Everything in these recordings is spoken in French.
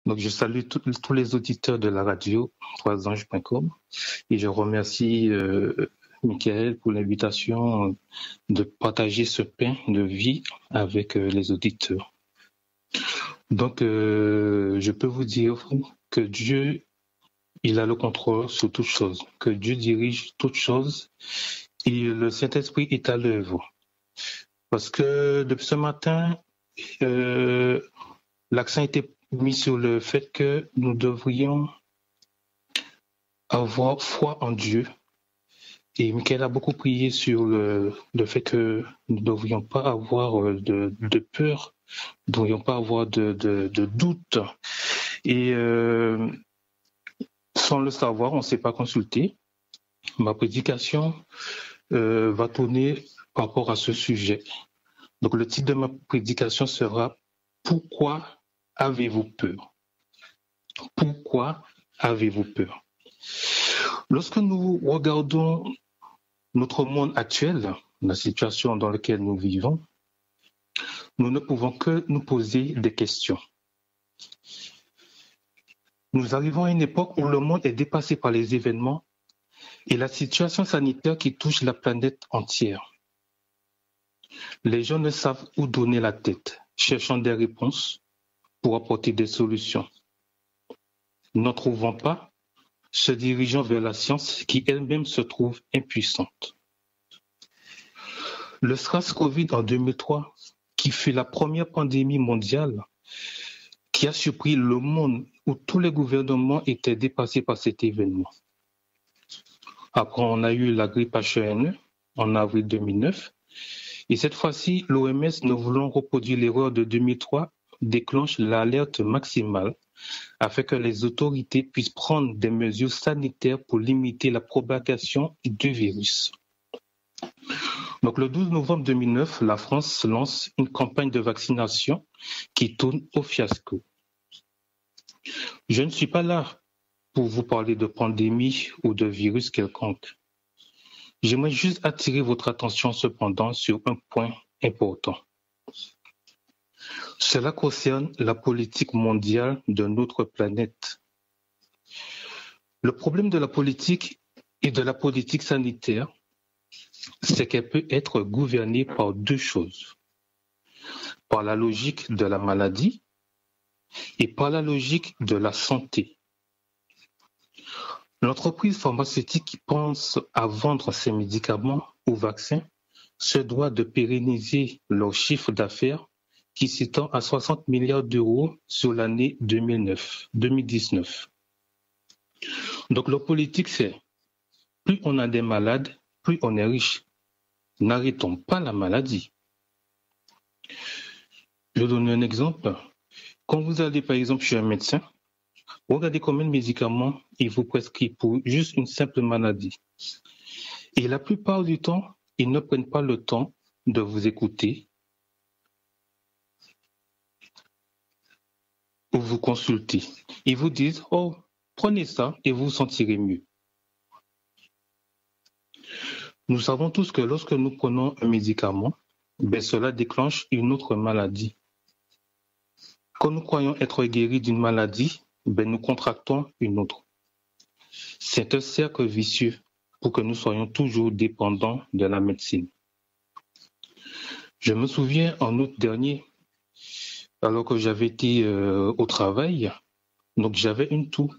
Donc, je salue tous les auditeurs de la radio 3anges.com et je remercie Michael pour l'invitation de partager ce pain de vie avec les auditeurs. Donc, je peux vous dire que Dieu, il a le contrôle sur toutes choses, que Dieu dirige toutes choses et le Saint-Esprit est à l'œuvre. Parce que depuis ce matin, l'accent était mis sur le fait que nous devrions avoir foi en Dieu. Et Michael a beaucoup prié sur le fait que nous ne devrions pas avoir de peur, nous ne devrions pas avoir de doute. Et sans le savoir, on ne s'est pas consulté. Ma prédication va tourner par rapport à ce sujet. Donc le titre de ma prédication sera « Pourquoi avez-vous peur ?» Pourquoi avez-vous peur? Lorsque nous regardons notre monde actuel, la situation dans laquelle nous vivons, nous ne pouvons que nous poser des questions. Nous arrivons à une époque où le monde est dépassé par les événements et la situation sanitaire qui touche la planète entière. Les gens ne savent où donner la tête, cherchant des réponses pour apporter des solutions. N'en trouvant pas, se dirigeant vers la science qui elle-même se trouve impuissante. Le SARS-CoV en 2003, qui fut la première pandémie mondiale, qui a surpris le monde où tous les gouvernements étaient dépassés par cet événement. Après, on a eu la grippe H1N1 en avril 2009. Et cette fois-ci, l'OMS, ne voulant reproduire l'erreur de 2003, déclenche l'alerte maximale afin que les autorités puissent prendre des mesures sanitaires pour limiter la propagation du virus. Donc, le 12 novembre 2009, la France lance une campagne de vaccination qui tourne au fiasco. Je ne suis pas là pour vous parler de pandémie ou de virus quelconque. J'aimerais juste attirer votre attention cependant sur un point important. Cela concerne la politique mondiale de notre planète. Le problème de la politique et de la politique sanitaire, c'est qu'elle peut être gouvernée par deux choses. Par la logique de la maladie et par la logique de la santé. L'entreprise pharmaceutique qui pense à vendre ses médicaments ou vaccins se doit de pérenniser leur chiffre d'affaires qui s'étend à 60 milliards d'euros sur l'année 2019. Donc leur politique, c'est plus on a des malades, plus on est riche. N'arrêtons pas la maladie. Je donne un exemple. Quand vous allez par exemple chez un médecin, regardez combien de médicaments il vous prescrit pour juste une simple maladie. Et la plupart du temps, ils ne prennent pas le temps de vous écouter ou vous consulter. Ils vous disent, oh, prenez ça et vous vous sentirez mieux. Nous savons tous que lorsque nous prenons un médicament, cela déclenche une autre maladie. Quand nous croyons être guéris d'une maladie, nous contractons une autre. C'est un cercle vicieux pour que nous soyons toujours dépendants de la médecine. Je me souviens en août dernier, alors que j'avais été au travail, donc j'avais une toux.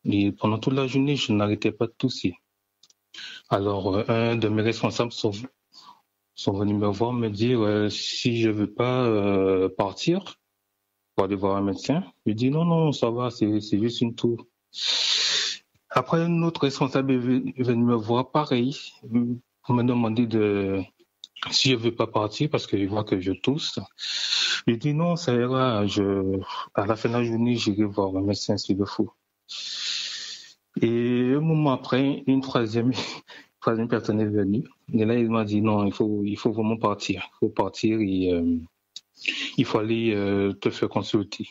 Et pendant toute la journée, je n'arrêtais pas de tousser. Alors, un de mes responsables sont venus me voir, me dire si je ne veux pas partir pour aller voir un médecin. Je dis non, ça va, c'est juste une toux. Après, un autre responsable est venu me voir, pareil, pour me demander si je ne veux pas partir parce qu'il voit que je tousse. Je dis non, ça ira, à la fin de la journée, j'irai voir un médecin s'il le faut. Et un moment après, une troisième personne est venue. Et là, il m'a dit non, il faut vraiment partir. Il faut partir et il faut aller te faire consulter.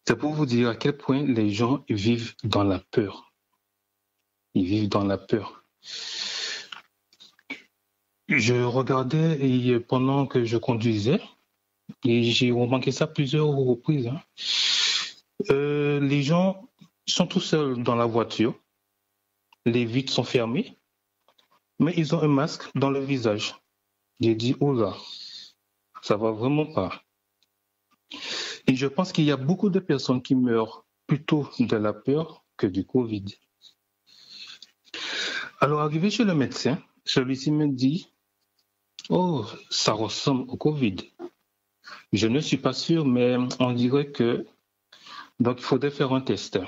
C'est pour vous dire à quel point les gens vivent dans la peur. Ils vivent dans la peur. Je regardais et pendant que je conduisais, et j'ai remarqué ça plusieurs reprises. Les gens sont tout seuls dans la voiture, les vitres sont fermées, mais ils ont un masque dans le visage. J'ai dit, oh là, ça va vraiment pas. Et je pense qu'il y a beaucoup de personnes qui meurent plutôt de la peur que du Covid. Alors, arrivé chez le médecin, celui-ci me dit, oh, ça ressemble au Covid. Je ne suis pas sûr, mais on dirait que donc il faudrait faire un test.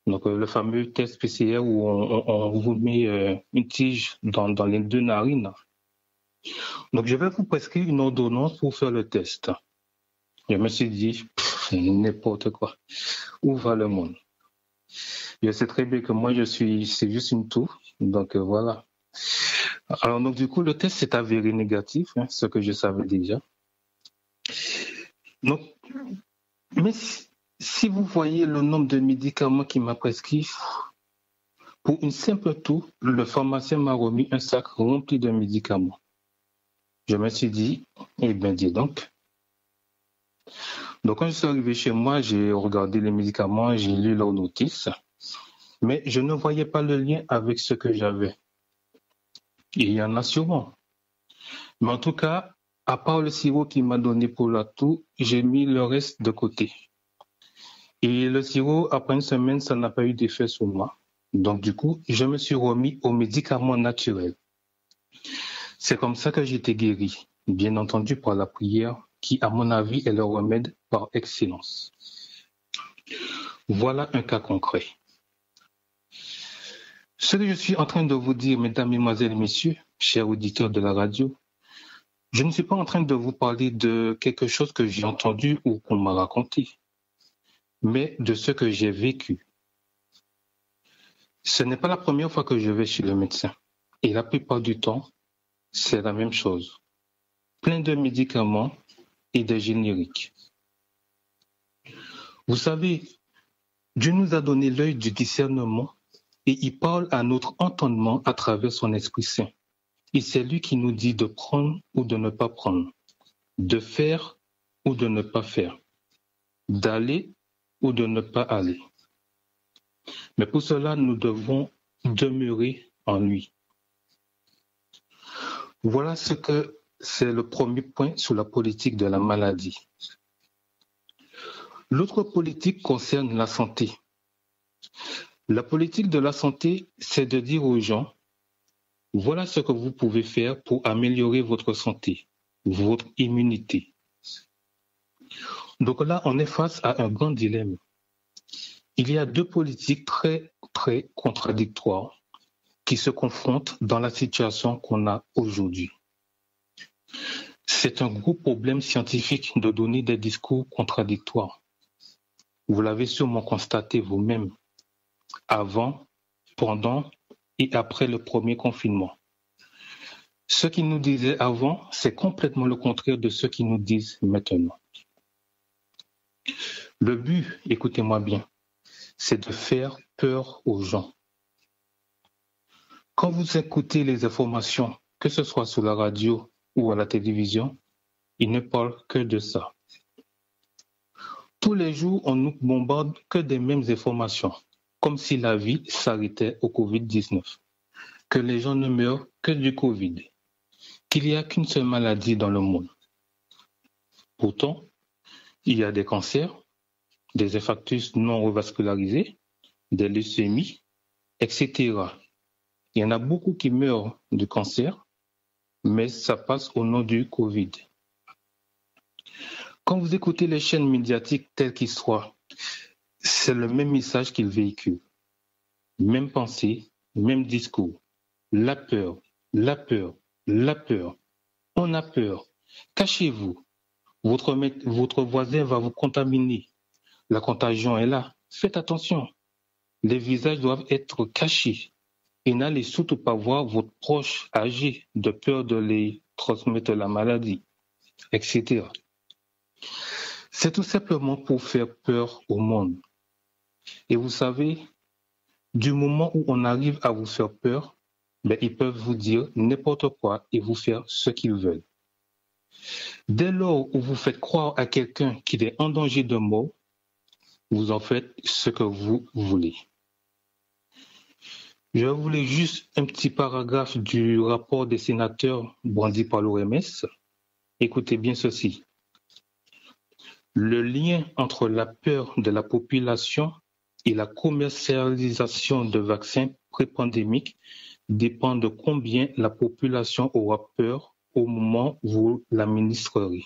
Donc le fameux test PCR où on vous met une tige dans les deux narines. Donc je vais vous prescrire une ordonnance pour faire le test. Je me suis dit, n'importe quoi. Où va le monde? Je sais très bien que moi c'est juste une toux. Donc voilà. Alors donc du coup le test s'est avéré négatif, ce que je savais déjà. Donc, mais si vous voyez le nombre de médicaments qu'il m'a prescrit, pour une simple toux, le pharmacien m'a remis un sac rempli de médicaments. Je me suis dit, eh bien dis donc. Donc quand je suis arrivé chez moi, j'ai regardé les médicaments, j'ai lu leur notice, mais je ne voyais pas le lien avec ce que j'avais. Et il y en a sûrement. Mais en tout cas, à part le sirop qu'il m'a donné pour la toux, j'ai mis le reste de côté. Et le sirop, après une semaine, ça n'a pas eu d'effet sur moi. Donc du coup, je me suis remis aux médicaments naturels. C'est comme ça que j'ai été guéri, bien entendu par la prière, qui à mon avis est le remède par excellence. Voilà un cas concret. Ce que je suis en train de vous dire, mesdames, mesdemoiselles et messieurs, chers auditeurs de la radio, je ne suis pas en train de vous parler de quelque chose que j'ai entendu ou qu'on m'a raconté, mais de ce que j'ai vécu. Ce n'est pas la première fois que je vais chez le médecin. Et la plupart du temps, c'est la même chose. Plein de médicaments et des génériques. Vous savez, Dieu nous a donné l'œil du discernement et il parle à notre entendement à travers son Esprit Saint. Et c'est lui qui nous dit de prendre ou de ne pas prendre, de faire ou de ne pas faire, d'aller ou de ne pas aller. Mais pour cela, nous devons demeurer en lui. Voilà ce que c'est le premier point sur la politique de la maladie. L'autre politique concerne la santé. La politique de la santé, c'est de dire aux gens, voilà ce que vous pouvez faire pour améliorer votre santé, votre immunité. Donc là, on est face à un grand dilemme. Il y a deux politiques très, très contradictoires qui se confrontent dans la situation qu'on a aujourd'hui. C'est un gros problème scientifique de donner des discours contradictoires. Vous l'avez sûrement constaté vous-même, avant, pendant et après le premier confinement. Ce qu'ils nous disaient avant, c'est complètement le contraire de ce qu'ils nous disent maintenant. Le but, écoutez-moi bien, c'est de faire peur aux gens. Quand vous écoutez les informations, que ce soit sur la radio ou à la télévision, ils ne parlent que de ça. Tous les jours, on nous bombarde que des mêmes informations, comme si la vie s'arrêtait au Covid-19, que les gens ne meurent que du Covid, qu'il n'y a qu'une seule maladie dans le monde. Pourtant, il y a des cancers, des infarctus non revascularisés, des leucémies, etc. Il y en a beaucoup qui meurent du cancer, mais ça passe au nom du Covid. Quand vous écoutez les chaînes médiatiques telles qu'ils soient, c'est le même message qu'ils véhiculent. Même pensée, même discours. La peur, la peur, la peur. On a peur. Cachez-vous. Votre voisin va vous contaminer. La contagion est là. Faites attention. Les visages doivent être cachés. Et n'allez surtout pas voir votre proche âgé de peur de les transmettre la maladie, etc. C'est tout simplement pour faire peur au monde. Et vous savez, du moment où on arrive à vous faire peur, ils peuvent vous dire n'importe quoi et vous faire ce qu'ils veulent. Dès lors où vous faites croire à quelqu'un qu'il est en danger de mort, Vous en faites ce que vous voulez. Je voulais juste un petit paragraphe du rapport des sénateurs brandi par l'OMS. Écoutez bien ceci. Le lien entre la peur de la population et la commercialisation de vaccins pré-pandémiques dépend de combien la population aura peur au moment où vous l'administrerez.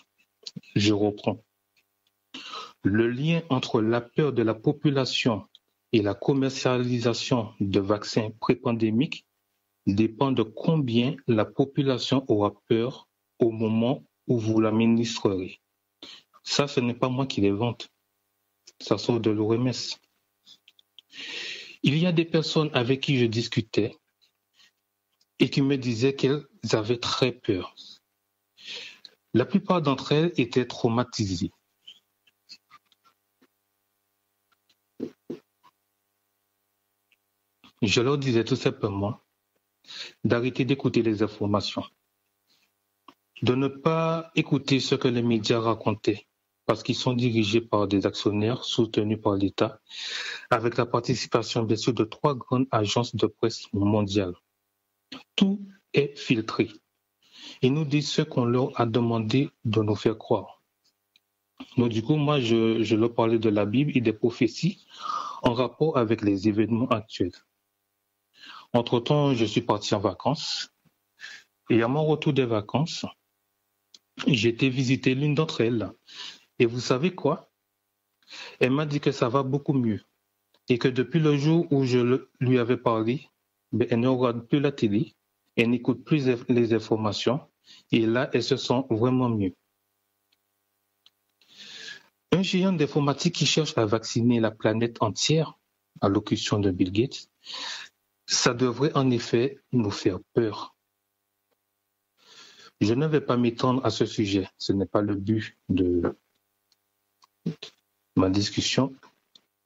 Je reprends. Le lien entre la peur de la population et la commercialisation de vaccins pré-pandémiques dépend de combien la population aura peur au moment où vous l'administrerez. Ça, ce n'est pas moi qui l'invente. Ça sort de l'OMS. Il y a des personnes avec qui je discutais et qui me disaient qu'elles avaient très peur. La plupart d'entre elles étaient traumatisées. Je leur disais tout simplement d'arrêter d'écouter les informations, de ne pas écouter ce que les médias racontaient, parce qu'ils sont dirigés par des actionnaires soutenus par l'État, avec la participation bien sûr de 3 grandes agences de presse mondiales. Tout est filtré. Ils nous disent ce qu'on leur a demandé de nous faire croire. Donc du coup, moi, je leur parlais de la Bible et des prophéties en rapport avec les événements actuels. Entre-temps, je suis parti en vacances et à mon retour des vacances, j'ai été visiter l'une d'entre elles. Et vous savez quoi? Elle m'a dit que ça va beaucoup mieux et que depuis le jour où je lui avais parlé, elle ne regarde plus la télé, elle n'écoute plus les informations et là, elle se sent vraiment mieux. Un géant d'informatique qui cherche à vacciner la planète entière, à l'allocution de Bill Gates, ça devrait en effet nous faire peur. Je ne vais pas m'étendre à ce sujet, ce n'est pas le but de ma discussion.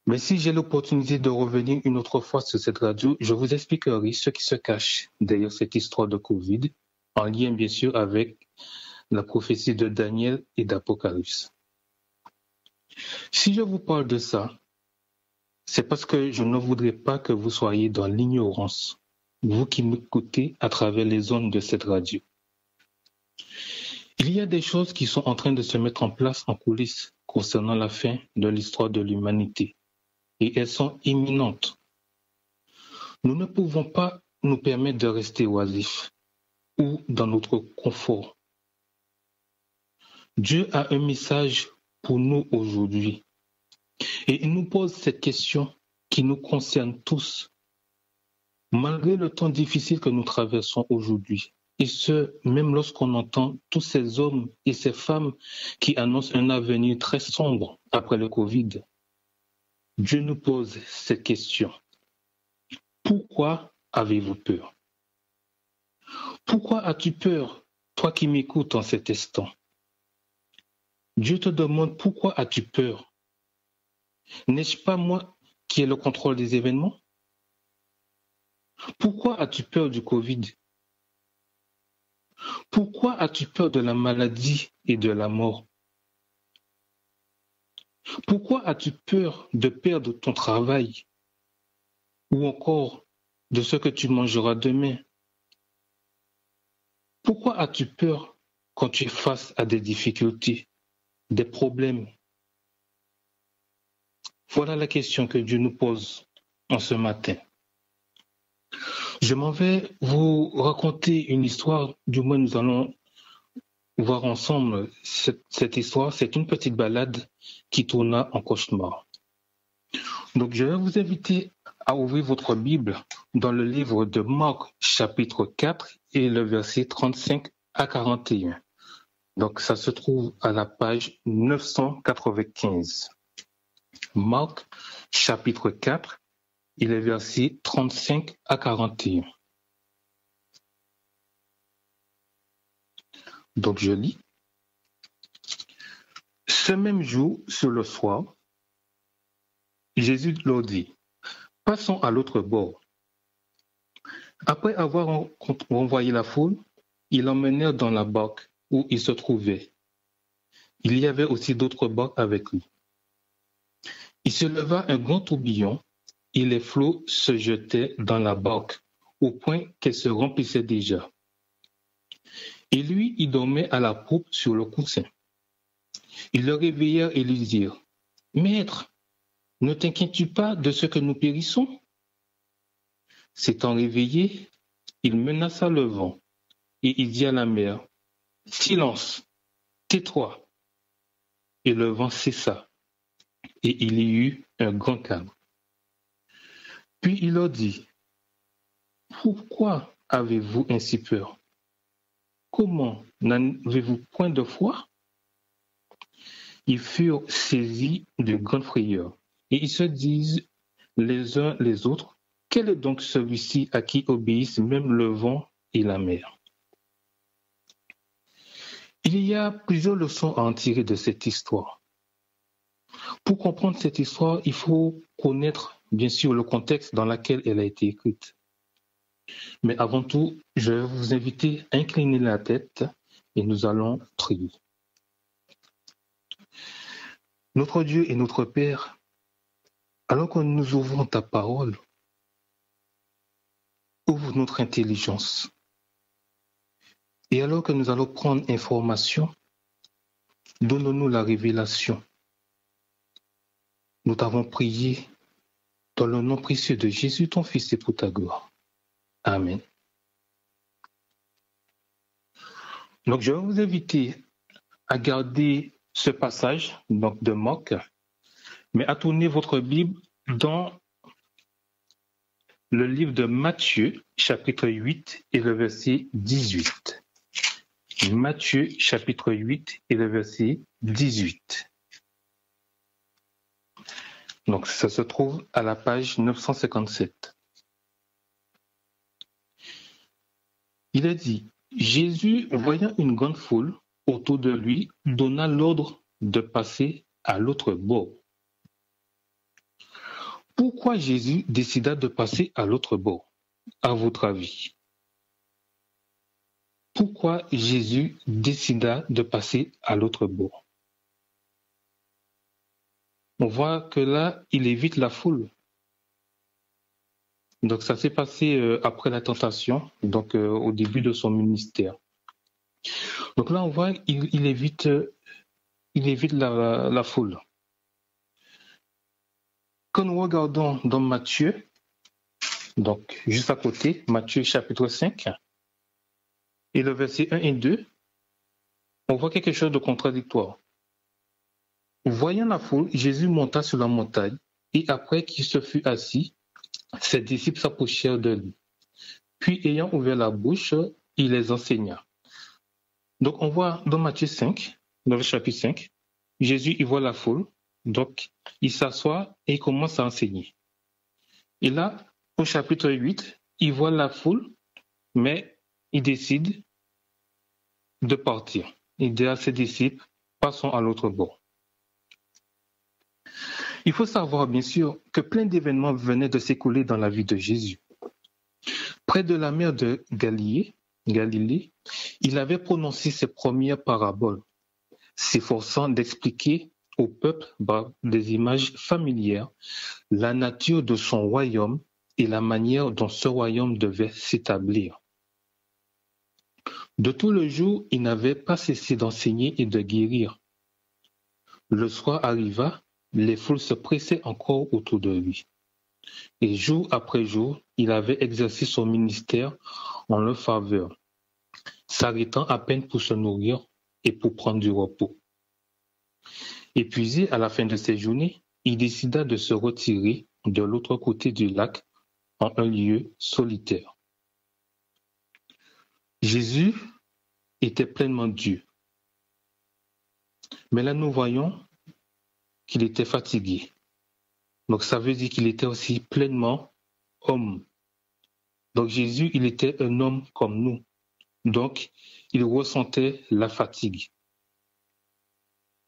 Mais si j'ai l'opportunité de revenir une autre fois sur cette radio, je vous expliquerai ce qui se cache derrière cette histoire de Covid, en lien bien sûr avec la prophétie de Daniel et d'Apocalypse. Si je vous parle de ça, c'est parce que je ne voudrais pas que vous soyez dans l'ignorance, vous qui m'écoutez à travers les ondes de cette radio. Il y a des choses qui sont en train de se mettre en place en coulisses concernant la fin de l'histoire de l'humanité. Et elles sont imminentes. Nous ne pouvons pas nous permettre de rester oisifs ou dans notre confort. Dieu a un message pour nous aujourd'hui. Et il nous pose cette question qui nous concerne tous. Malgré le temps difficile que nous traversons aujourd'hui, et ce, même lorsqu'on entend tous ces hommes et ces femmes qui annoncent un avenir très sombre après le Covid, Dieu nous pose cette question. Pourquoi avez-vous peur? Pourquoi as-tu peur, toi qui m'écoutes en cet instant? Dieu te demande pourquoi as-tu peur? N'est-ce pas moi qui ai le contrôle des événements? Pourquoi as-tu peur du Covid? Pourquoi as-tu peur de la maladie et de la mort? Pourquoi as-tu peur de perdre ton travail ou encore de ce que tu mangeras demain? Pourquoi as-tu peur quand tu es face à des difficultés, des problèmes? Voilà la question que Dieu nous pose en ce matin. Je m'en vais vous raconter une histoire, du moins nous allons voir ensemble cette histoire. C'est une petite balade qui tourna en cauchemar. Donc je vais vous inviter à ouvrir votre Bible dans le livre de Marc chapitre 4 et le verset 35 à 41. Donc ça se trouve à la page 995. Marc chapitre 4 et les versets 35 à 41. Donc je lis. Ce même jour, sur le soir, Jésus leur dit, passons à l'autre bord. Après avoir renvoyé la foule, ils l'emmenèrent dans la barque où il se trouvait. Il y avait aussi d'autres barques avec lui. Il se leva un grand tourbillon et les flots se jetaient dans la barque au point qu'elle se remplissait déjà. Et lui, il dormait à la poupe sur le coussin. Ils le réveillèrent et lui dirent, « Maître, ne t'inquiètes-tu pas de ce que nous périssons ?» S'étant réveillé, il menaça le vent et il dit à la mer, « Silence, tais-toi !» Et le vent cessa et il y eut un grand calme. Puis il leur dit, « Pourquoi avez-vous ainsi peur? Comment n'avez-vous point de foi ?» Ils furent saisis de grande frayeur, et ils se disent les uns les autres, « Quel est donc celui-ci à qui obéissent même le vent et la mer ?» Il y a plusieurs leçons à en tirer de cette histoire. Pour comprendre cette histoire, il faut connaître bien sûr le contexte dans lequel elle a été écrite. Mais avant tout, je vais vous inviter à incliner la tête et nous allons prier. Notre Dieu et notre Père, alors que nous ouvrons ta parole, ouvre notre intelligence. Et alors que nous allons prendre information, donne-nous la révélation. Nous t'avons prié dans le nom précieux de Jésus, ton Fils, et pour ta gloire. Amen. Donc, je vais vous inviter à garder ce passage donc de Marc, mais à tourner votre Bible dans le livre de Matthieu, chapitre 8 et le verset 18. Matthieu, chapitre 8 et le verset 18. Donc, ça se trouve à la page 957. Il a dit, Jésus, voyant une grande foule autour de lui, donna l'ordre de passer à l'autre bord. Pourquoi Jésus décida de passer à l'autre bord, à votre avis? Pourquoi Jésus décida de passer à l'autre bord? On voit que là, il évite la foule. Donc ça s'est passé après la tentation, donc au début de son ministère. Donc là, on voit il évite la foule. Quand nous regardons dans Matthieu, donc juste à côté, Matthieu chapitre 5, et le verset 1 et 2, on voit quelque chose de contradictoire. Voyant la foule, Jésus monta sur la montagne, et après qu'il se fut assis, ses disciples s'approchèrent de lui. Puis, ayant ouvert la bouche, il les enseigna. Donc, on voit dans Matthieu 5, dans le chapitre 5, Jésus, il voit la foule, donc il s'assoit et il commence à enseigner. Et là, au chapitre 8, il voit la foule, mais il décide de partir. Il dit à ses disciples, passons à l'autre bord. Il faut savoir, bien sûr, que plein d'événements venaient de s'écouler dans la vie de Jésus. Près de la mer de Galilée, il avait prononcé ses premières paraboles, s'efforçant d'expliquer au peuple par des images familières la nature de son royaume et la manière dont ce royaume devait s'établir. De tout le jour, il n'avait pas cessé d'enseigner et de guérir. Le soir arriva, les foules se pressaient encore autour de lui. Et jour après jour, il avait exercé son ministère en leur faveur, s'arrêtant à peine pour se nourrir et pour prendre du repos. Épuisé à la fin de ses journées, il décida de se retirer de l'autre côté du lac en un lieu solitaire. Jésus était pleinement Dieu. Mais là, nous voyons qu'il était fatigué. Donc, ça veut dire qu'il était aussi pleinement homme. Donc, Jésus, il était un homme comme nous. Donc, il ressentait la fatigue.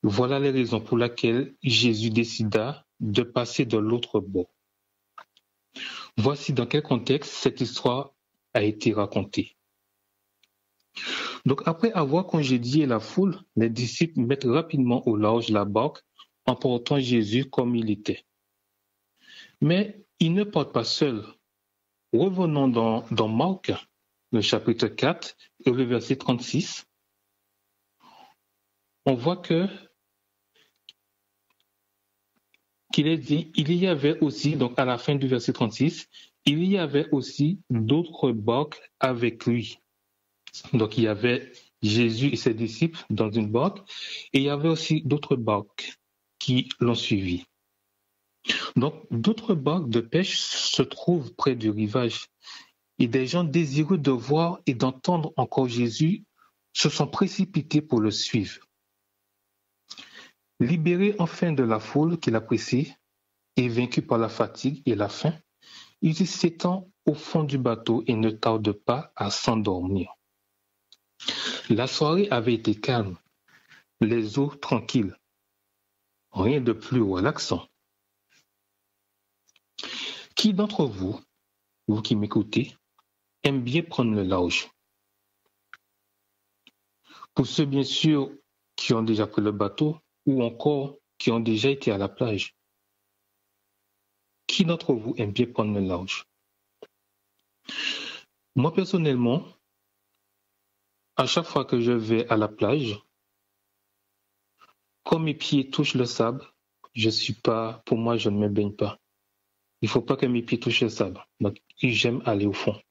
Voilà les raisons pour lesquelles Jésus décida de passer de l'autre bord. Voici dans quel contexte cette histoire a été racontée. Donc, après avoir congédié la foule, les disciples mettent rapidement au large la barque en portant Jésus comme il était. Mais il ne part pas seul. Revenons dans Marc, le chapitre 4, et le verset 36. On voit qu'il est dit, il y avait aussi, donc à la fin du verset 36, il y avait aussi d'autres barques avec lui. Donc il y avait Jésus et ses disciples dans une barque, et il y avait aussi d'autres barques qui l'ont suivi. Donc d'autres barques de pêche se trouvent près du rivage, et des gens désireux de voir et d'entendre encore Jésus se sont précipités pour le suivre. Libéré enfin de la foule qui l'apprécie et vaincu par la fatigue et la faim, il s'étend au fond du bateau et ne tarde pas à s'endormir. La soirée avait été calme, les eaux tranquilles. Rien de plus relaxant. Qui d'entre vous, vous qui m'écoutez, aime bien prendre le large? Pour ceux bien sûr qui ont déjà pris le bateau ou encore qui ont déjà été à la plage, qui d'entre vous aime bien prendre le large? Moi personnellement, à chaque fois que je vais à la plage, quand mes pieds touchent le sable, pour moi, je ne me baigne pas. Il ne faut pas que mes pieds touchent le sable. Donc, j'aime aller au fond.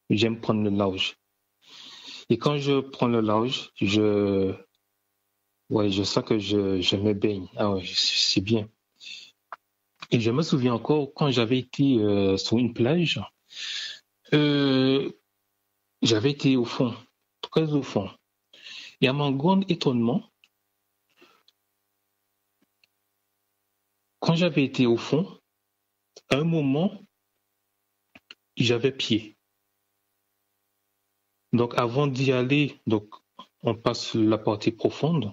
J'aime prendre le large. Et quand je prends le large, je sens que je me baigne. Ah ouais, c'est bien. Et je me souviens encore quand j'avais été sur une plage, j'avais été au fond, très au fond. Et à mon grand étonnement, quand j'avais été au fond, à un moment, j'avais pied. Donc avant d'y aller, donc on passe la partie profonde,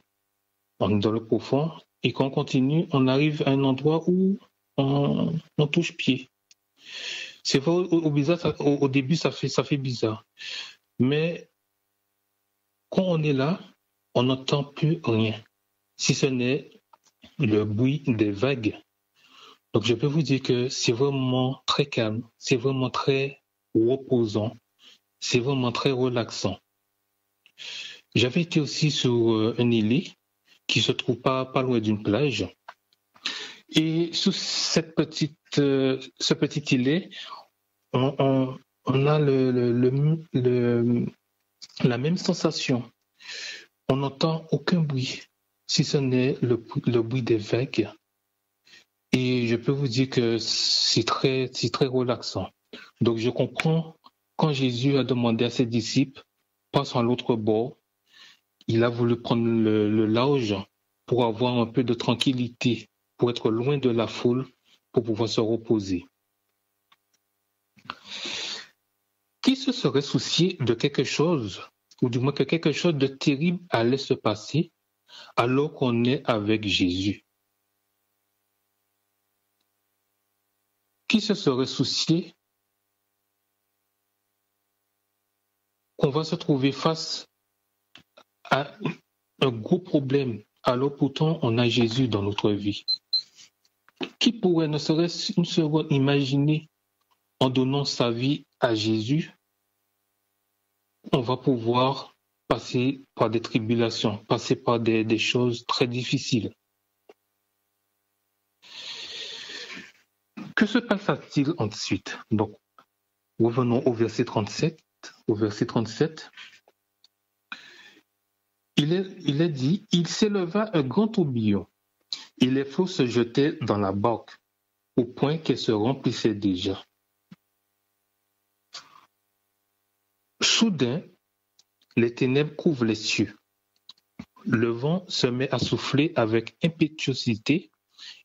on est dans le profond, et quand on continue, on arrive à un endroit où on touche pied. C'est vrai, au début, ça fait bizarre. Mais quand on est là, on n'entend plus rien, si ce n'est le bruit des vagues. Donc je peux vous dire que c'est vraiment très calme, c'est vraiment très reposant, c'est vraiment très relaxant. J'avais été aussi sur un îlet qui se trouve pas loin d'une plage. Et sous ce petit îlet, on a la même sensation. On n'entend aucun bruit, si ce n'est le bruit des vagues. Et je peux vous dire que c'est très relaxant. Donc je comprends quand Jésus a demandé à ses disciples, passe à l'autre bord, il a voulu prendre le large pour avoir un peu de tranquillité, pour être loin de la foule, pour pouvoir se reposer. Qui se serait soucié de quelque chose, ou du moins que quelque chose de terrible allait se passer alors qu'on est avec Jésus? Qui se serait soucié qu'on va se trouver face à un gros problème alors pourtant on a Jésus dans notre vie? Qui pourrait, ne serait-ce une seconde, imaginer en donnant sa vie à Jésus, on va pouvoir passer par des tribulations, passer par des choses très difficiles? Que se passa-t-il ensuite? Donc, revenons au verset 37. Au verset 37, il est dit, il s'éleva un grand tourbillon, et les flots se jetaient dans la barque, au point qu'elle se remplissait déjà. Soudain, les ténèbres couvrent les cieux. Le vent se met à souffler avec impétuosité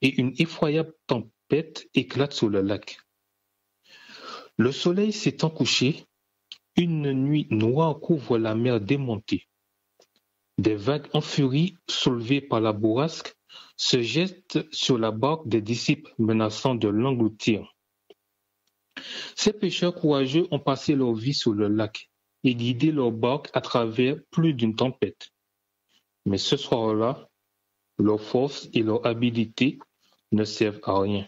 et une effroyable tempête éclate sur le lac. Le soleil s'étant couché, une nuit noire couvre la mer démontée. Des vagues en furie, soulevées par la bourrasque, se jettent sur la barque des disciples, menaçant de l'engloutir. Ces pêcheurs courageux ont passé leur vie sur le lac et guidé leur barque à travers plus d'une tempête. Mais ce soir-là, leur force et leur habileté ne servent à rien.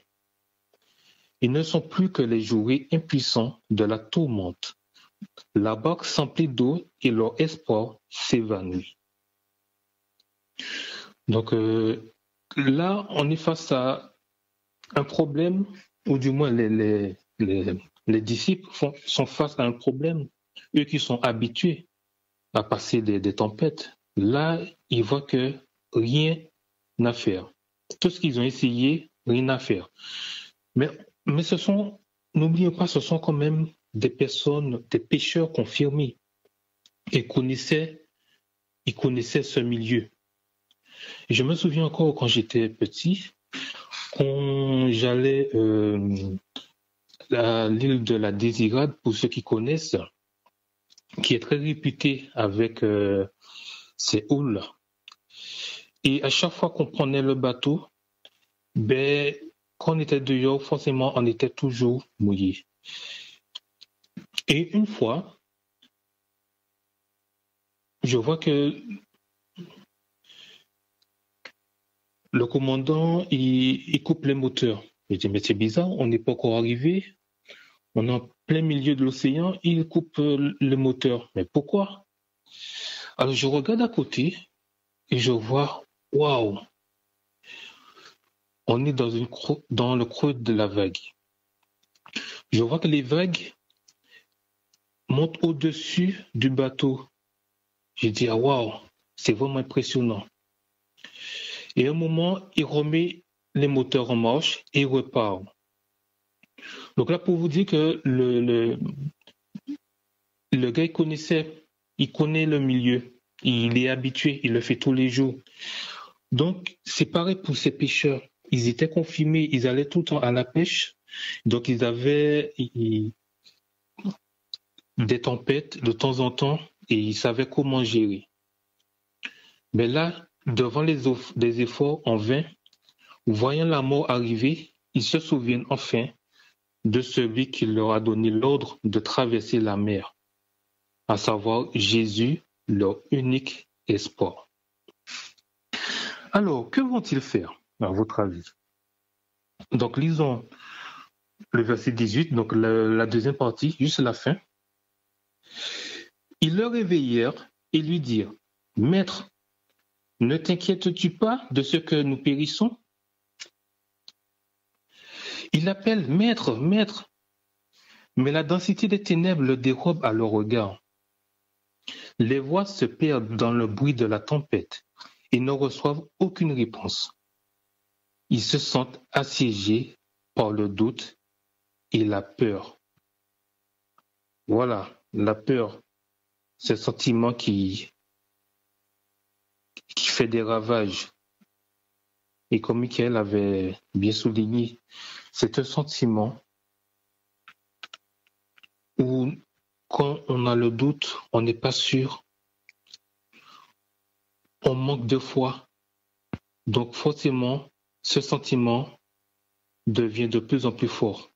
Ils ne sont plus que les jouets impuissants de la tourmente. La barque s'emplit d'eau et leur espoir s'évanouit. Donc là, on est face à un problème, ou du moins les disciples sont face à un problème. Eux qui sont habitués à passer des tempêtes, là, ils voient que rien à faire. Tout ce qu'ils ont essayé, rien à faire. Mais n'oublions pas, ce sont quand même des personnes, des pêcheurs confirmés. Ils connaissaient ce milieu. Et je me souviens encore quand j'étais petit, quand j'allais à l'île de la Désirade, pour ceux qui connaissent, qui est très réputée avec ses houles. Et à chaque fois qu'on prenait le bateau, quand on était dehors, forcément, on était toujours mouillé. Et une fois, je vois que le commandant, il coupe les moteurs. Je dis, mais c'est bizarre, on n'est pas encore arrivé. On est en plein milieu de l'océan, il coupe le moteur. Mais pourquoi? Alors je regarde à côté et je vois, waouh, on est dans le creux de la vague. Je vois que les vagues montent au-dessus du bateau. Je dis, ah waouh, c'est vraiment impressionnant. Et à un moment, il remet les moteurs en marche et il repart. Donc là, pour vous dire que le gars, il connaît le milieu, il est habitué, il le fait tous les jours. Donc, c'est pareil pour ces pêcheurs. Ils étaient confirmés, ils allaient tout le temps à la pêche. Donc, ils avaient des tempêtes de temps en temps et ils savaient comment gérer. Mais là, devant des efforts en vain, voyant la mort arriver, ils se souviennent enfin de celui qui leur a donné l'ordre de traverser la mer, à savoir Jésus, leur unique espoir. Alors, que vont-ils faire, à votre avis? Donc, lisons le verset 18, donc la deuxième partie, juste la fin. Ils le réveillèrent et lui dirent, « Maître, ne t'inquiètes-tu pas de ce que nous périssons ?» Il appelle « Maître, Maître !» Mais la densité des ténèbres le dérobe à leur regard. Les voix se perdent dans le bruit de la tempête et ne reçoivent aucune réponse. Ils se sentent assiégés par le doute et la peur. Voilà, la peur, ce sentiment qui fait des ravages. Et comme Michael avait bien souligné, c'est un sentiment où, quand on a le doute, on n'est pas sûr, on manque de foi. Donc forcément, ce sentiment devient de plus en plus fort.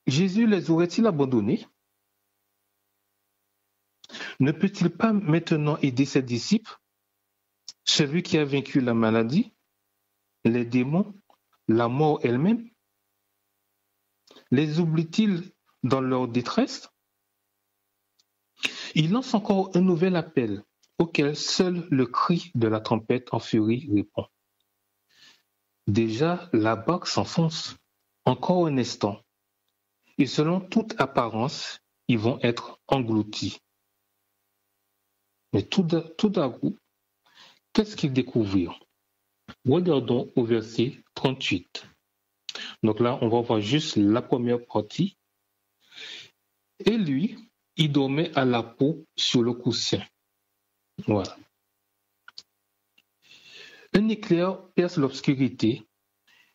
Jésus les aurait-il abandonnés? Ne peut-il pas maintenant aider ses disciples, celui qui a vaincu la maladie, les démons, la mort elle-même? Les oublie-t-il dans leur détresse? Il lance encore un nouvel appel auquel seul le cri de la tempête en furie répond. Déjà, la barque s'enfonce. Encore un instant. Et selon toute apparence, ils vont être engloutis. Mais tout à coup, qu'est-ce qu'ils découvrirent? Regardons au verset 38. Donc là, on va voir juste la première partie. Et lui, il dormait à la peau sur le coussin. Voilà. Un éclair perce l'obscurité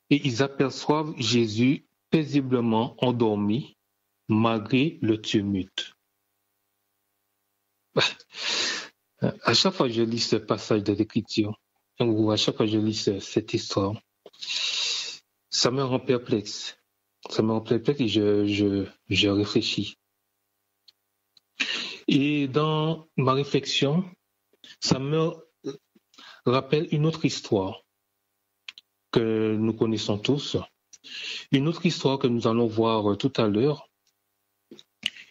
et ils aperçoivent Jésus paisiblement endormi malgré le tumulte. À chaque fois que je lis ce passage de l'Écriture, ou à chaque fois que je lis cette histoire, ça me rend perplexe. Ça me rend perplexe et je réfléchis. Et dans ma réflexion, ça me rappelle une autre histoire que nous connaissons tous, une autre histoire que nous allons voir tout à l'heure,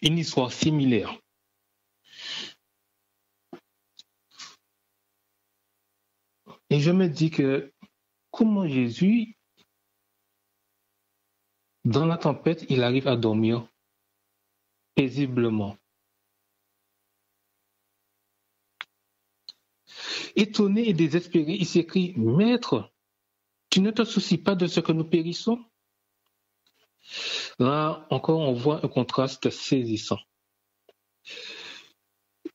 une histoire similaire. Et je me dis que comment Jésus, dans la tempête, il arrive à dormir paisiblement. Étonné et désespéré, il s'écrie « Maître, tu ne te soucies pas de ce que nous périssons ?» Là encore, on voit un contraste saisissant.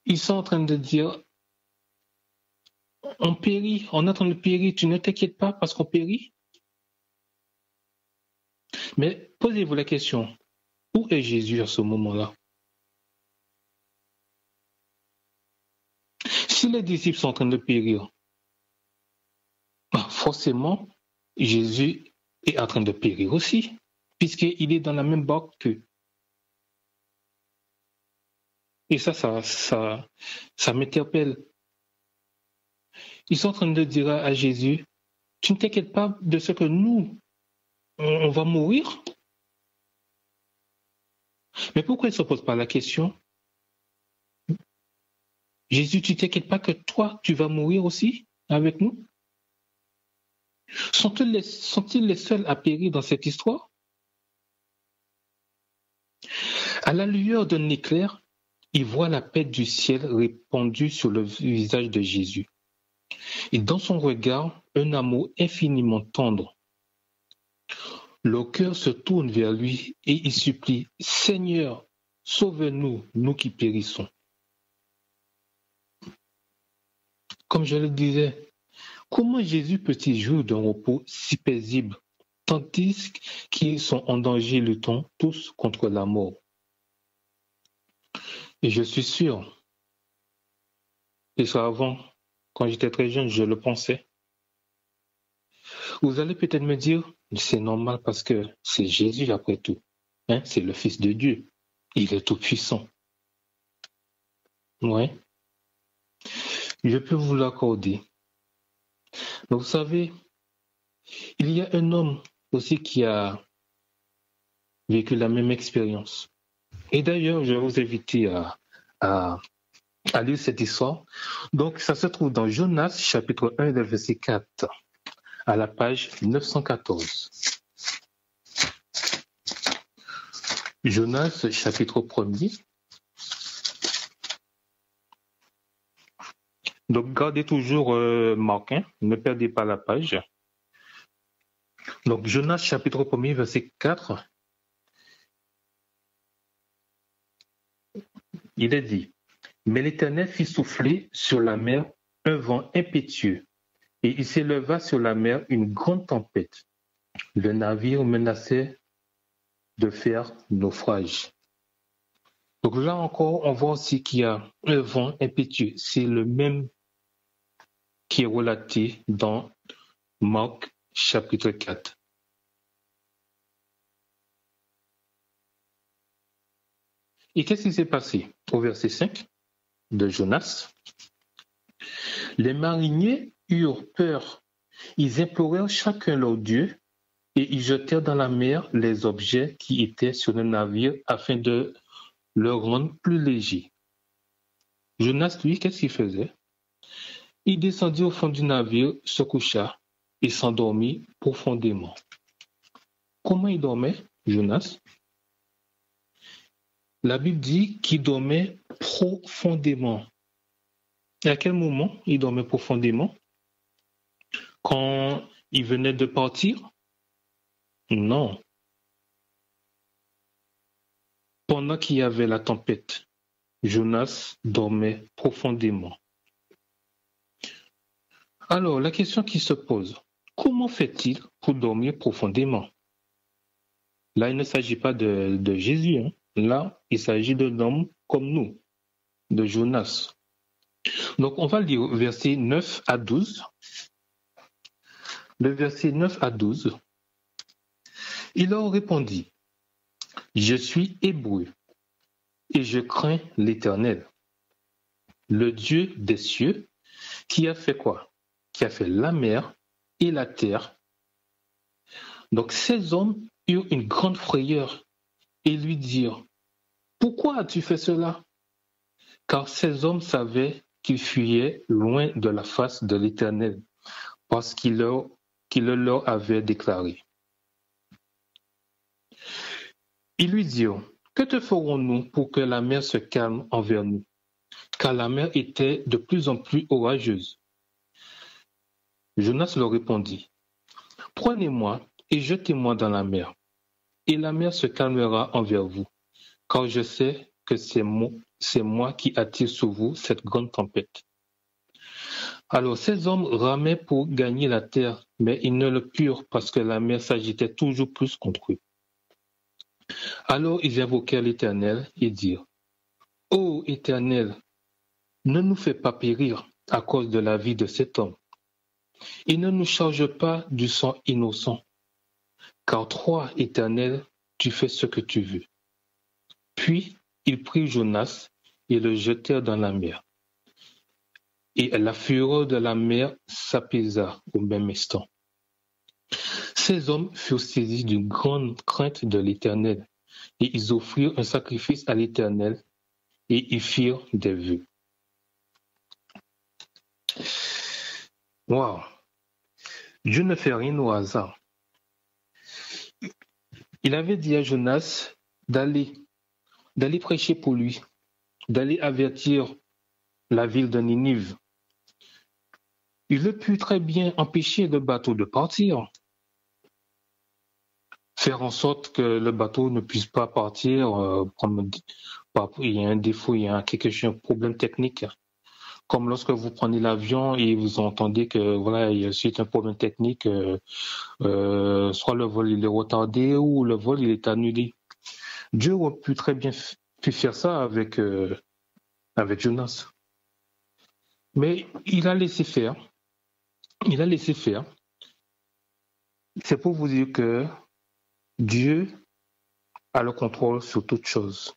Ils sont en train de dire « On périt, on est en train de périr, tu ne t'inquiètes pas parce qu'on périt ?» Mais posez-vous la question, où est Jésus à ce moment-là? Si les disciples sont en train de périr, forcément, Jésus est en train de périr aussi, puisqu'il est dans la même barque qu'eux. Et ça m'interpelle. Ils sont en train de dire à Jésus, tu ne t'inquiètes pas de ce que nous, on va mourir? Mais pourquoi ils ne se posent pas la question? Jésus, tu ne t'inquiètes pas que toi, tu vas mourir aussi avec nous? Sont-ils les seuls à périr dans cette histoire? À la lueur d'un éclair, ils voient la paix du ciel répandue sur le visage de Jésus. Et dans son regard, un amour infiniment tendre. Leur cœur se tourne vers lui et il supplie « Seigneur, sauve-nous, nous qui périssons. » Comme je le disais, comment Jésus peut-il jouir d'un repos si paisible, tandis qu'ils sont en danger luttant tous contre la mort? Et je suis sûr, et ça avant, quand j'étais très jeune, je le pensais. Vous allez peut-être me dire, c'est normal parce que c'est Jésus après tout. C'est le Fils de Dieu. Il est tout puissant. Ouais. Je peux vous l'accorder. Mais vous savez, il y a un homme aussi qui a vécu la même expérience. Et d'ailleurs, je vais vous inviter à lire cette histoire. Donc, ça se trouve dans Jonas, chapitre 1, verset 4, à la page 914. Jonas, chapitre 1er. Donc, gardez toujours Marc, ne perdez pas la page. Donc, Jonas, chapitre 1er, verset 4. Il est dit, « Mais l'Éternel fit souffler sur la mer un vent impétueux, et il s'éleva sur la mer une grande tempête. Le navire menaçait de faire naufrage. » Donc là encore, on voit aussi qu'il y a un vent impétueux. C'est le même qui est relaté dans Marc chapitre 4. Et qu'est-ce qui s'est passé au verset 5 de Jonas? Les mariniers eurent peur. Ils implorèrent chacun leur Dieu et ils jetèrent dans la mer les objets qui étaient sur le navire afin de le rendre plus léger. Jonas, lui, qu'est-ce qu'il faisait? Il descendit au fond du navire, se coucha et s'endormit profondément. Comment il dormait, Jonas? La Bible dit qu'il dormait profondément. Et à quel moment il dormait profondément? Quand il venait de partir? Non. Pendant qu'il y avait la tempête, Jonas dormait profondément. Alors, la question qui se pose, comment fait-il pour dormir profondément? Là, il ne s'agit pas de Jésus. Là, il s'agit d'un homme comme nous, de Jonas. Donc, on va lire versets 9 à 12. Le verset 9 à 12. Il leur répondit, « Je suis hébreu, et je crains l'Éternel, le Dieu des cieux, qui a fait quoi? Qui a fait la mer et la terre. Donc ces hommes eurent une grande frayeur et lui dirent, pourquoi as-tu fait cela? Car ces hommes savaient qu'ils fuyaient loin de la face de l'Éternel, parce qu'il le leur avait déclaré. Ils lui dirent, que te ferons-nous pour que la mer se calme envers nous? Car la mer était de plus en plus orageuse. Jonas leur répondit, prenez-moi et jetez-moi dans la mer, et la mer se calmera envers vous, car je sais que c'est moi qui attire sur vous cette grande tempête. Alors ces hommes ramaient pour gagner la terre, mais ils ne le purent parce que la mer s'agitait toujours plus contre eux. Alors ils invoquèrent l'Éternel et dirent, ô Éternel, ne nous fais pas périr à cause de la vie de cet homme, et ne nous charge pas du sang innocent, car toi, Éternel, tu fais ce que tu veux. Puis ils prirent Jonas et le jetèrent dans la mer. Et la fureur de la mer s'apaisa au même instant. Ces hommes furent saisis d'une grande crainte de l'Éternel, et ils offrirent un sacrifice à l'Éternel, et ils firent des vœux. Wow! Dieu ne fait rien au hasard. Il avait dit à Jonas d'aller prêcher pour lui, d'aller avertir la ville de Ninive. Il aurait pu très bien empêcher le bateau de partir, faire en sorte que le bateau ne puisse pas partir, il y a un défaut, il y a un problème technique. Comme lorsque vous prenez l'avion et vous entendez que voilà, il y a un problème technique, soit le vol il est retardé ou le vol il est annulé. Dieu aurait pu très bien faire ça avec Jonas. Mais il a laissé faire. C'est pour vous dire que Dieu a le contrôle sur toutes choses.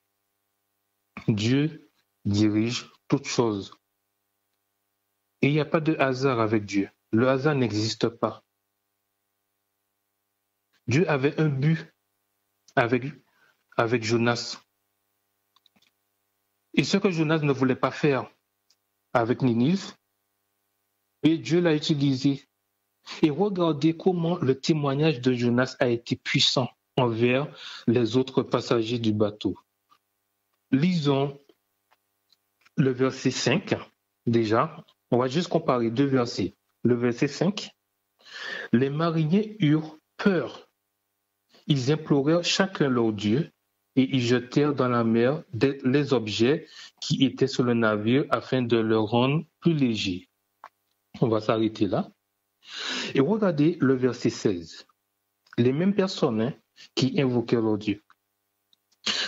Dieu dirige toutes choses. Et il n'y a pas de hasard avec Dieu. Le hasard n'existe pas. Dieu avait un but avec Jonas. Et ce que Jonas ne voulait pas faire avec Ninive, et Dieu l'a utilisé. Et regardez comment le témoignage de Jonas a été puissant envers les autres passagers du bateau. Lisons le verset 5, déjà. On va juste comparer deux versets. Le verset 5. Les mariniers eurent peur. Ils implorèrent chacun leur Dieu et ils jetèrent dans la mer les objets qui étaient sur le navire afin de le rendre plus léger. On va s'arrêter là. Et regardez le verset 16. Les mêmes personnes qui invoquaient leur Dieu.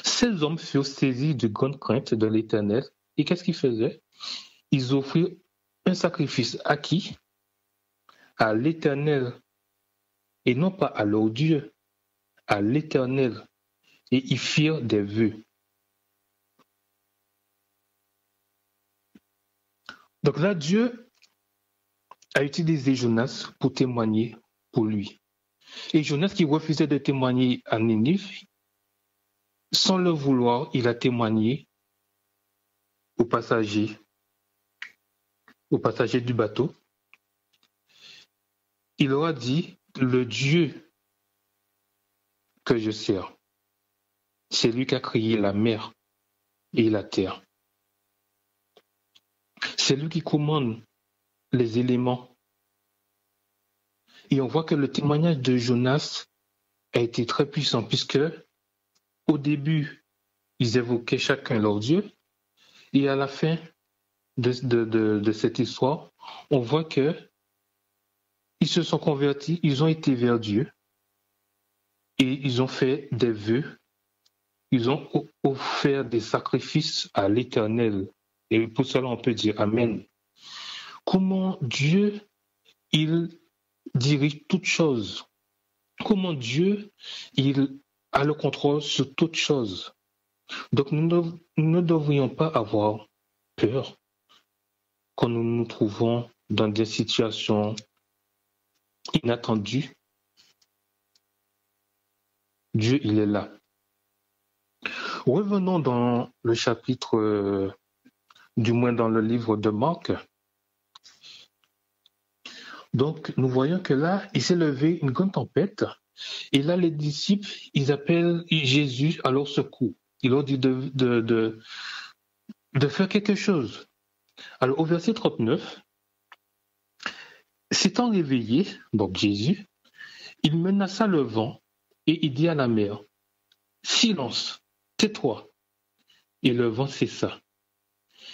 Ces hommes furent saisis de grande crainte de l'Éternel. Et qu'est-ce qu'ils faisaient? Ils offrirent un sacrifice à qui? À l'Éternel. Et non pas à leur Dieu, à l'Éternel. Et ils firent des vœux. Donc là, Dieu a utilisé Jonas pour témoigner pour lui. Et Jonas qui refusait de témoigner à Ninive, sans le vouloir, il a témoigné aux passagers du bateau. Il leur a dit, le Dieu que je sers, c'est lui qui a créé la mer et la terre. C'est lui qui commande les éléments. Et on voit que le témoignage de Jonas a été très puissant puisque au début, ils évoquaient chacun leur Dieu et à la fin de cette histoire, on voit que ils se sont convertis, ils ont été vers Dieu et ils ont fait des vœux, ils ont offert des sacrifices à l'Éternel. Et pour cela, on peut dire Amen. Comment Dieu, il dirige toutes choses. Comment Dieu, il a le contrôle sur toutes choses. Donc nous ne devrions pas avoir peur quand nous nous trouvons dans des situations inattendues. Dieu, il est là. Revenons dans le chapitre, du moins dans le livre de Marc. Donc, nous voyons que là, il s'est levé une grande tempête. Et là, les disciples, ils appellent Jésus à leur secours. Ils leur disent de faire quelque chose. Alors, au verset 39, s'étant réveillé, donc Jésus, il menaça le vent et il dit à la mer, « Silence, tais-toi !» Et le vent cessa.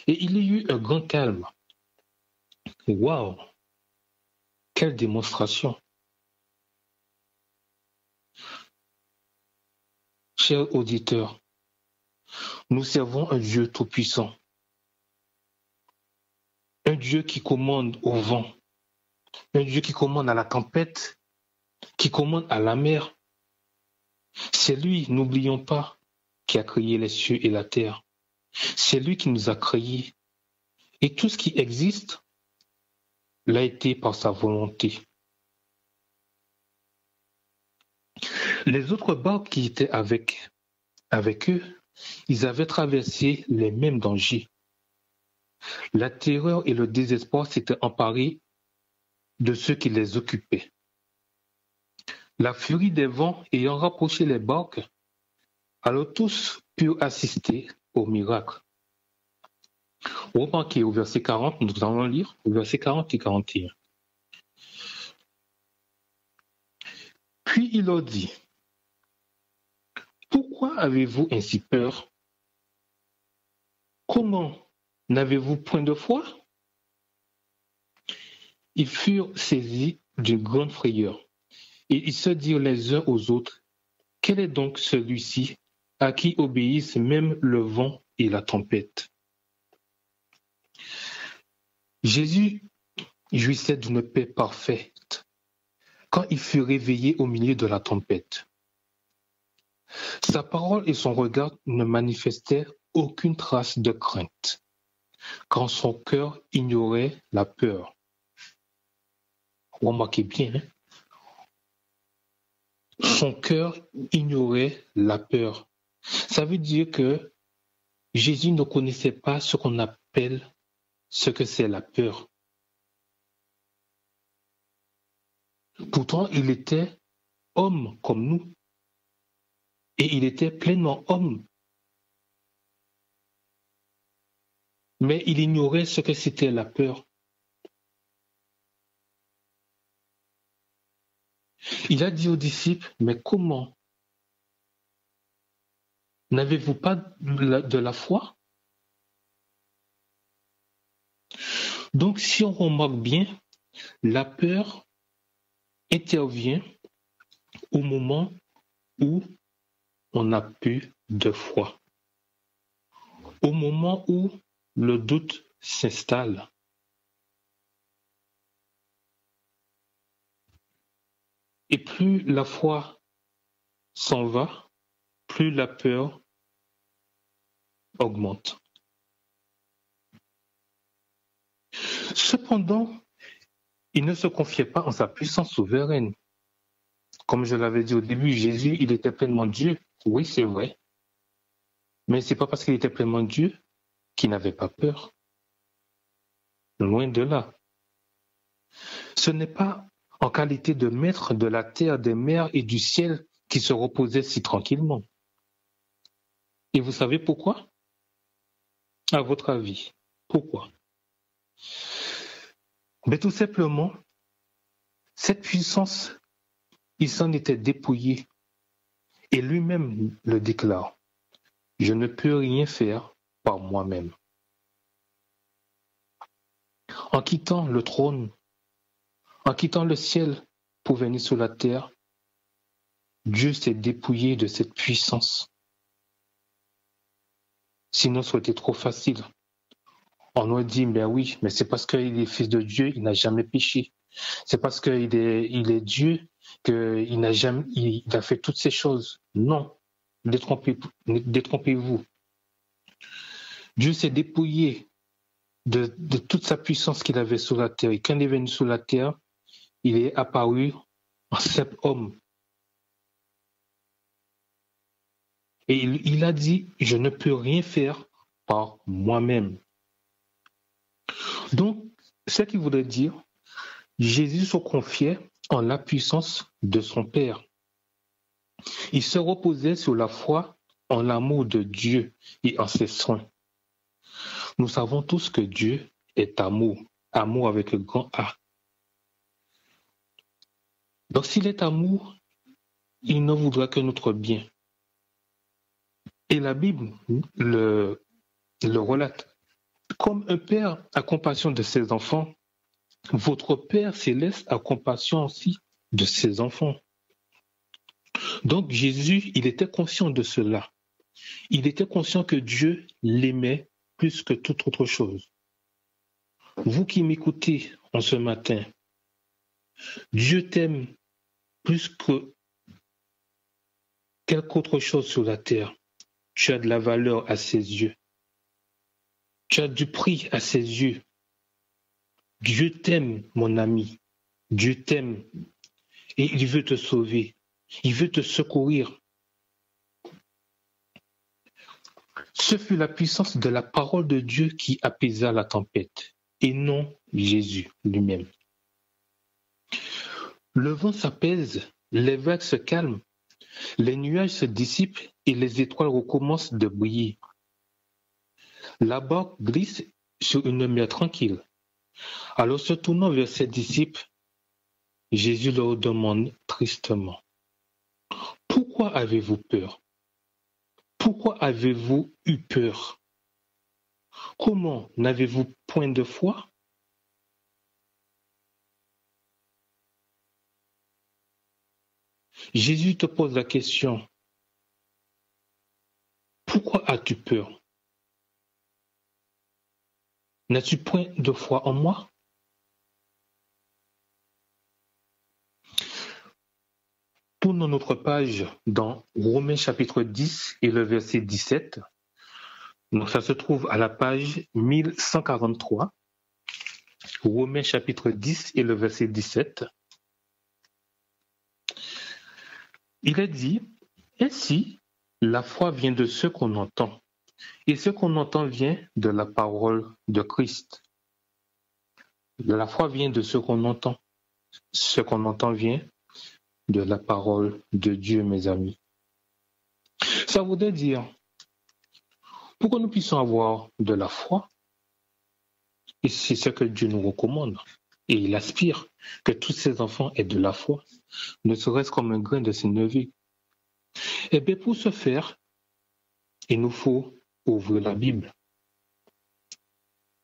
Et il y eut un grand calme. Waouh! Quelle démonstration! Chers auditeurs, nous servons un Dieu tout-puissant, un Dieu qui commande au vent, un Dieu qui commande à la tempête, qui commande à la mer. C'est lui, n'oublions pas, qui a créé les cieux et la terre. C'est lui qui nous a créés. Et tout ce qui existe l'a été par sa volonté. Les autres barques qui étaient avec eux, ils avaient traversé les mêmes dangers. La terreur et le désespoir s'étaient emparés de ceux qui les occupaient. La furie des vents ayant rapproché les barques, alors tous purent assister au miracle. Remarquez au verset 40, nous allons lire au verset 40 et 41. Puis il leur dit, « Pourquoi avez-vous ainsi peur? Comment? N'avez-vous point de foi ?» Ils furent saisis d'une grande frayeur, et ils se dirent les uns aux autres, « Quel est donc celui-ci à qui obéissent même le vent et la tempête ?» Jésus jouissait d'une paix parfaite quand il fut réveillé au milieu de la tempête. Sa parole et son regard ne manifestaient aucune trace de crainte, quand son cœur ignorait la peur. Remarquez bien, hein? Son cœur ignorait la peur. Ça veut dire que Jésus ne connaissait pas ce qu'on appelle ce que c'est la peur. Pourtant, il était homme comme nous. Et il était pleinement homme. Mais il ignorait ce que c'était la peur. Il a dit aux disciples, mais comment? N'avez-vous pas de la foi? Donc, si on remarque bien, la peur intervient au moment où on n'a plus de foi, au moment où le doute s'installe. Et plus la foi s'en va, plus la peur augmente. Cependant, il ne se confiait pas en sa puissance souveraine. Comme je l'avais dit au début, Jésus, il était pleinement Dieu. Oui, c'est vrai. Mais ce n'est pas parce qu'il était pleinement Dieu qu'il n'avait pas peur. Loin de là. Ce n'est pas en qualité de maître de la terre, des mers et du ciel qu'il se reposait si tranquillement. Et vous savez pourquoi? À votre avis, pourquoi? Mais tout simplement, cette puissance, il s'en était dépouillé. Et lui-même le déclare. Je ne peux rien faire par moi-même. En quittant le trône, en quittant le ciel pour venir sur la terre, Dieu s'est dépouillé de cette puissance. Sinon, ça aurait été trop facile. On aurait dit, ben oui, mais c'est parce qu'il est fils de Dieu, il n'a jamais péché. C'est parce qu'il est Dieu qu'il a fait toutes ces choses. Non. Détrompez-vous. Dieu s'est dépouillé de toute sa puissance qu'il avait sur la terre. Et quand il est venu sur la terre, il est apparu en simple homme. Et il a dit, je ne peux rien faire par moi-même. Donc, ce qui voudrait dire, Jésus se confiait en la puissance de son Père. Il se reposait sur la foi en l'amour de Dieu et en ses soins. Nous savons tous que Dieu est amour, amour avec le grand A. Donc s'il est amour, il ne voudra que notre bien. Et la Bible le relate. Comme un père a compassion de ses enfants, votre Père céleste a compassion aussi de ses enfants. Donc Jésus, il était conscient de cela. Il était conscient que Dieu l'aimait plus que toute autre chose. Vous qui m'écoutez en ce matin, Dieu t'aime plus que quelque autre chose sur la terre. Tu as de la valeur à ses yeux. Tu as du prix à ses yeux. Dieu t'aime, mon ami. Dieu t'aime et il veut te sauver. Il veut te secourir. Ce fut la puissance de la parole de Dieu qui apaisa la tempête, et non Jésus lui-même. Le vent s'apaise, les vagues se calment, les nuages se dissipent et les étoiles recommencent de briller. La barque glisse sur une mer tranquille. Alors se tournant vers ses disciples, Jésus leur demande tristement, « Pourquoi avez-vous peur ? Pourquoi avez-vous eu peur ? Comment n'avez-vous point de foi ? » Jésus te pose la question, « Pourquoi as-tu peur ? N'as-tu point de foi en moi ? » Tournons notre page dans Romains chapitre 10 et le verset 17. Donc ça se trouve à la page 1143. Romains chapitre 10 et le verset 17. Il est dit, « Ainsi, la foi vient de ce qu'on entend, et ce qu'on entend vient de la parole de Christ. » La foi vient de ce qu'on entend. Ce qu'on entend vient de la parole de Dieu, mes amis. Ça voudrait dire, pour que nous puissions avoir de la foi, et c'est ce que Dieu nous recommande, et il aspire que tous ses enfants aient de la foi, ne serait-ce comme un grain de sénévé. Eh bien, pour ce faire, il nous faut ouvrir la Bible.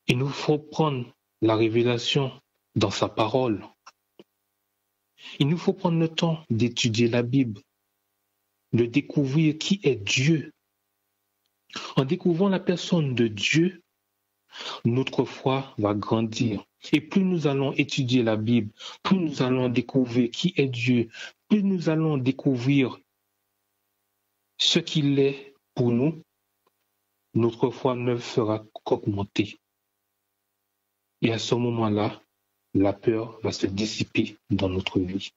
Il nous faut prendre la révélation dans sa parole. Il nous faut prendre le temps d'étudier la Bible, de découvrir qui est Dieu. En découvrant la personne de Dieu, notre foi va grandir. Et plus nous allons étudier la Bible, plus nous allons découvrir qui est Dieu, plus nous allons découvrir ce qu'il est pour nous, notre foi ne fera qu'augmenter. Et à ce moment-là, la peur va se dissiper dans notre vie.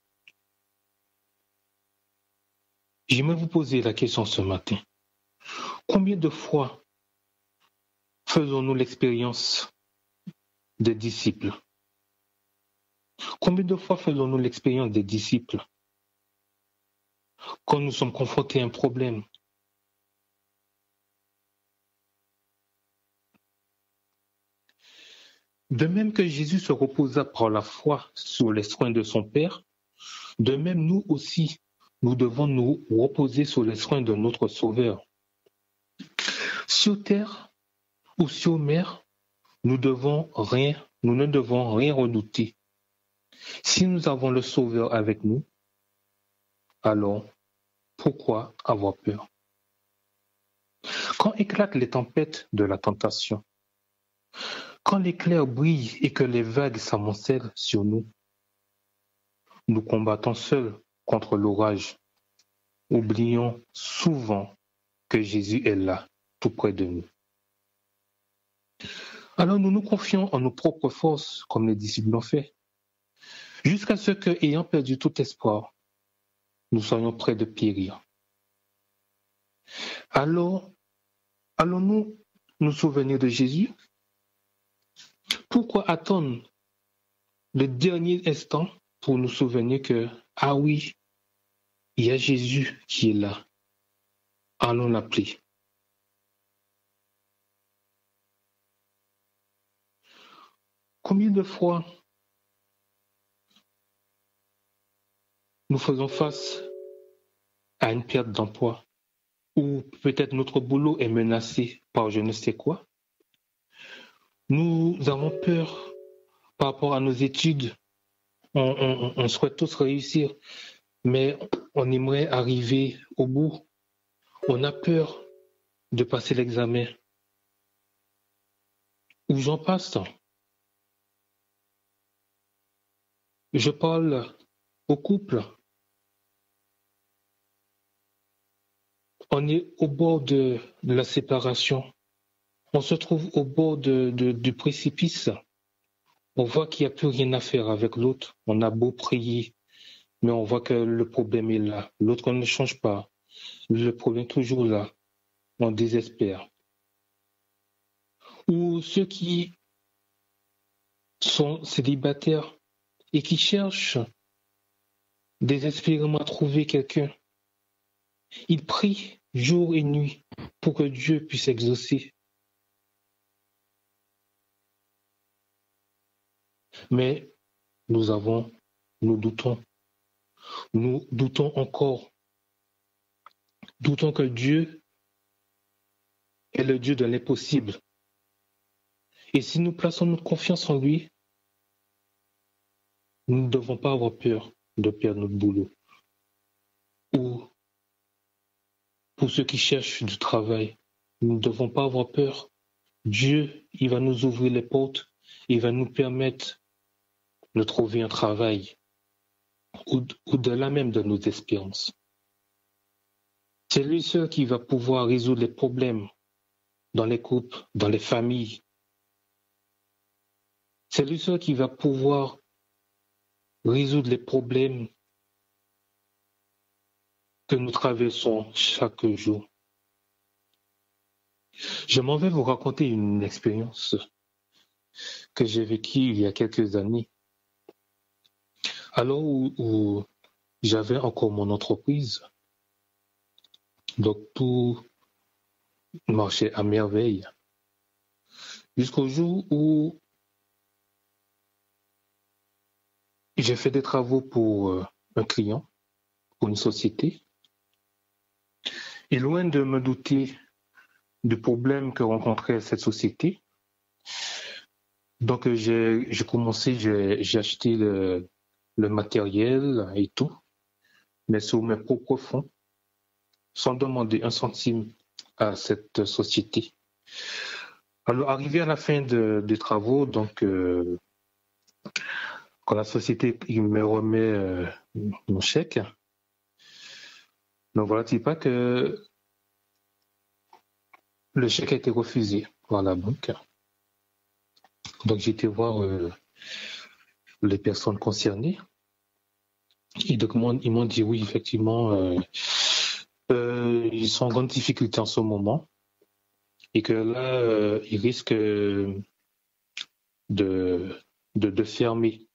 J'aimerais vous poser la question ce matin. Combien de fois faisons-nous l'expérience des disciples? Combien de fois faisons-nous l'expérience des disciples quand nous sommes confrontés à un problème? De même que Jésus se reposa par la foi sur les soins de son Père, de même nous aussi, nous devons nous reposer sur les soins de notre Sauveur. Sur terre ou sur mer, nous ne devons rien redouter. Si nous avons le Sauveur avec nous, alors pourquoi avoir peur? Quand éclatent les tempêtes de la tentation, quand l'éclair brille et que les vagues s'amoncellent sur nous, nous combattons seuls contre l'orage. oublions souvent que Jésus est là, tout près de nous. Alors nous nous confions en nos propres forces, comme les disciples l'ont fait, jusqu'à ce que, ayant perdu tout espoir, nous soyons près de périr. Alors, allons-nous nous souvenir de Jésus? Pourquoi attendre le dernier instant pour nous souvenir que, ah oui, il y a Jésus qui est là. Allons l'appeler. Combien de fois nous faisons face à une perte d'emploi ou peut-être notre boulot est menacé par je ne sais quoi? Nous avons peur par rapport à nos études. On souhaite tous réussir, mais on aimerait arriver au bout. On a peur de passer l'examen. Où j'en passe? Je parle au couple. On est au bord de la séparation. On se trouve au bord du précipice. On voit qu'il n'y a plus rien à faire avec l'autre. On a beau prier, mais on voit que le problème est là. L'autre ne change pas. Le problème est toujours là. On désespère. Ou ceux qui sont célibataires et qui cherchent désespérément à trouver quelqu'un. Ils prient jour et nuit pour que Dieu puisse exaucer. Mais nous doutons. Nous doutons encore. Doutons que Dieu est le Dieu de l'impossible. Et si nous plaçons notre confiance en lui, nous ne devons pas avoir peur de perdre notre boulot. Ou pour ceux qui cherchent du travail, nous ne devons pas avoir peur. Dieu, il va nous ouvrir les portes, il va nous permettre de trouver un travail au-delà même de nos espérances. C'est lui seul qui va pouvoir résoudre les problèmes dans les couples, dans les familles. C'est lui seul qui va pouvoir résoudre les problèmes que nous traversons chaque jour. Je m'en vais vous raconter une expérience que j'ai vécue il y a quelques années. Alors où j'avais encore mon entreprise, donc tout marchait à merveille. Jusqu'au jour où j'ai fait des travaux pour un client, pour une société. Et loin de me douter du problème que rencontrait cette société, donc j'ai acheté le matériel et tout, mais sur mes propres fonds, sans demander un centime à cette société. Alors, arrivé à la fin des travaux, donc quand la société il me remet mon chèque, donc voilà, pas que le chèque a été refusé par la banque. Donc j'ai été voir les personnes concernées. Et donc ils m'ont dit oui, effectivement, ils sont en grande difficulté en ce moment et que là, ils risquent de fermer.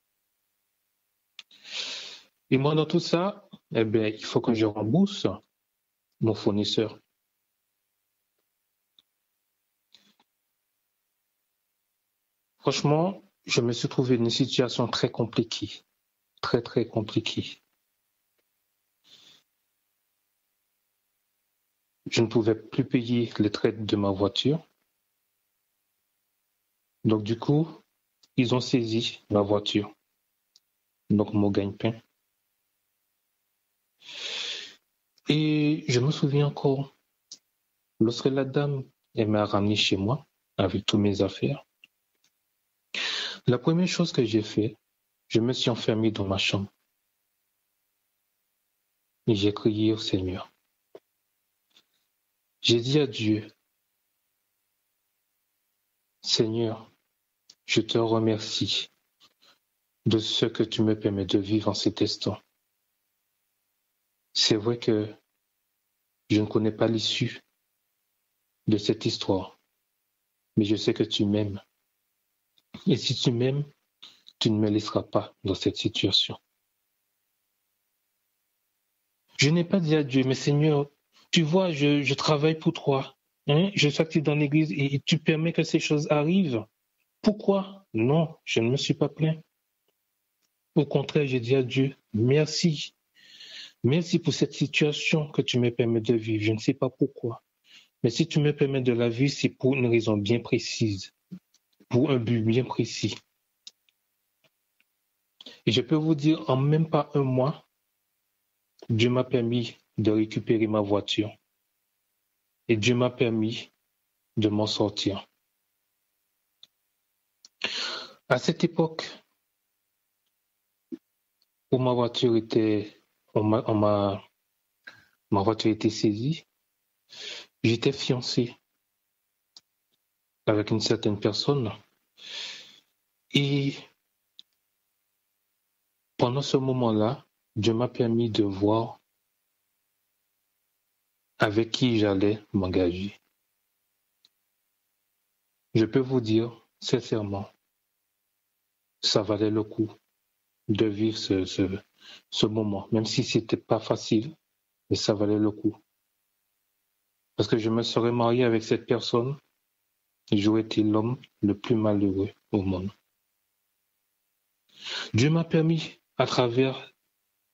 Et moi, dans tout ça, il faut que je rembourse mon fournisseur. Franchement, je me suis trouvé dans une situation très compliquée. Très, très compliquée. Je ne pouvais plus payer les traites de ma voiture. Donc, du coup, ils ont saisi ma voiture. Donc, mon gagne-pain. Et je me souviens encore, lorsque la dame m'a ramené chez moi avec toutes mes affaires, la première chose que j'ai fait, je me suis enfermé dans ma chambre. et j'ai crié au Seigneur. J'ai dit à Dieu, Seigneur, je te remercie de ce que tu me permets de vivre en cet instant. C'est vrai que je ne connais pas l'issue de cette histoire, mais je sais que tu m'aimes. Et si tu m'aimes, tu ne me laisseras pas dans cette situation. Je n'ai pas dit à Dieu, mais Seigneur, tu vois, je travaille pour toi. Je suis actif dans l'église et tu permets que ces choses arrivent. Pourquoi? Non, je ne me suis pas plaint. Au contraire, j'ai dit à Dieu, merci. Merci pour cette situation que tu me permets de vivre. Je ne sais pas pourquoi. Mais si tu me permets de la vivre, c'est pour une raison bien précise, pour un but bien précis. Et je peux vous dire, en même pas un mois, Dieu m'a permis de récupérer ma voiture. Et Dieu m'a permis de m'en sortir. À cette époque où ma voiture était saisie, j'étais fiancé avec une certaine personne. Et pendant ce moment-là, Dieu m'a permis de voir avec qui j'allais m'engager. Je peux vous dire sincèrement, ça valait le coup de vivre ce moment, même si c'était pas facile, mais ça valait le coup. Parce que je me serais marié avec cette personne et j'aurais été l'homme le plus malheureux au monde. Dieu m'a permis, à travers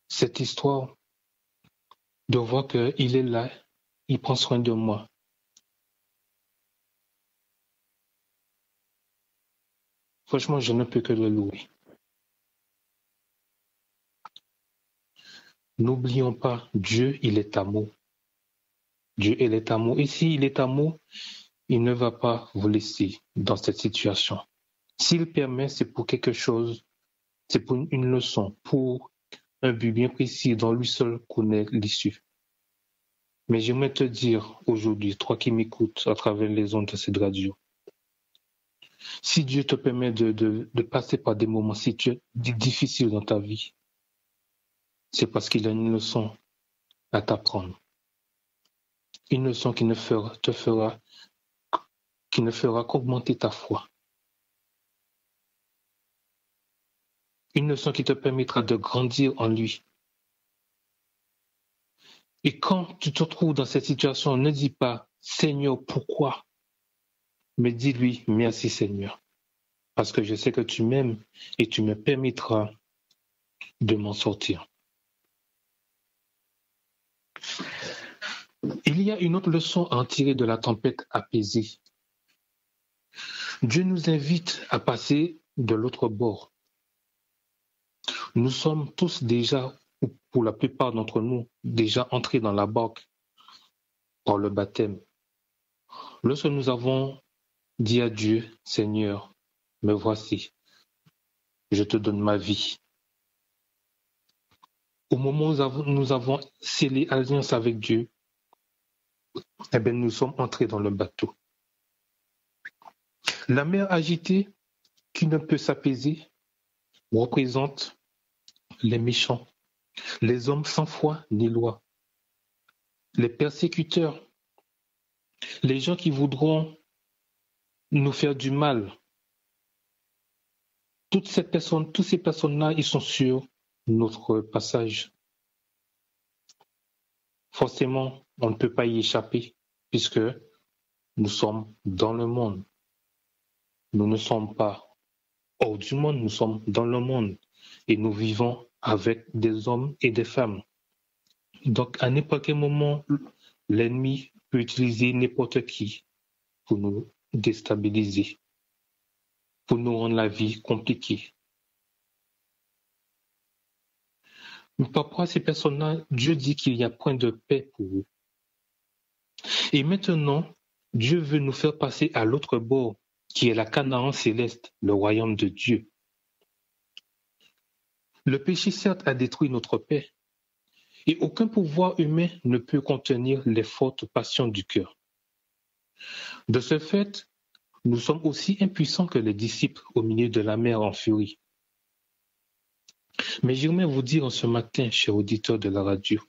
cette histoire, de voir qu'il est là, il prend soin de moi. Franchement, je ne peux que le louer. N'oublions pas, Dieu, il est amour. Dieu, il est amour. Et s'il est amour, il ne va pas vous laisser dans cette situation. S'il permet, c'est pour quelque chose, c'est pour une leçon, pour un but bien précis dont lui seul connaît l'issue. Mais j'aimerais te dire aujourd'hui, toi qui m'écoutes à travers les ondes de cette radio, si Dieu te permet de passer par des moments difficiles dans ta vie, c'est parce qu'il a une leçon à t'apprendre. Une leçon qui ne fera qu'augmenter ta foi. Une leçon qui te permettra de grandir en lui. Et quand tu te trouves dans cette situation, ne dis pas « Seigneur, pourquoi ?» mais dis-lui « Merci Seigneur, parce que je sais que tu m'aimes et tu me permettras de m'en sortir. » Il y a une autre leçon à en tirer de la tempête apaisée. Dieu nous invite à passer de l'autre bord. Nous sommes tous déjà, pour la plupart d'entre nous, déjà entrés dans la barque par le baptême. Lorsque nous avons dit à Dieu, Seigneur, me voici, je te donne ma vie. Au moment où nous avons scellé alliance avec Dieu, eh bien, nous sommes entrés dans le bateau. La mer agitée qui ne peut s'apaiser représente les méchants, les hommes sans foi ni loi, les persécuteurs, les gens qui voudront nous faire du mal. Toutes ces personnes-là, ils sont sur notre passage. Forcément, on ne peut pas y échapper puisque nous sommes dans le monde. Nous ne sommes pas hors du monde, nous sommes dans le monde et nous vivons avec des hommes et des femmes. Donc, à n'importe quel moment, l'ennemi peut utiliser n'importe qui pour nous déstabiliser, pour nous rendre la vie compliquée. Mais par rapport à ces personnes-là, Dieu dit qu'il n'y a point de paix pour eux. Et maintenant, Dieu veut nous faire passer à l'autre bord, qui est la Canaan céleste, le royaume de Dieu. Le péché, certes, a détruit notre paix, Et aucun pouvoir humain ne peut contenir les fortes passions du cœur. De ce fait, nous sommes aussi impuissants que les disciples au milieu de la mer en furie. Mais j'aimerais vous dire en ce matin, chers auditeurs de la radio,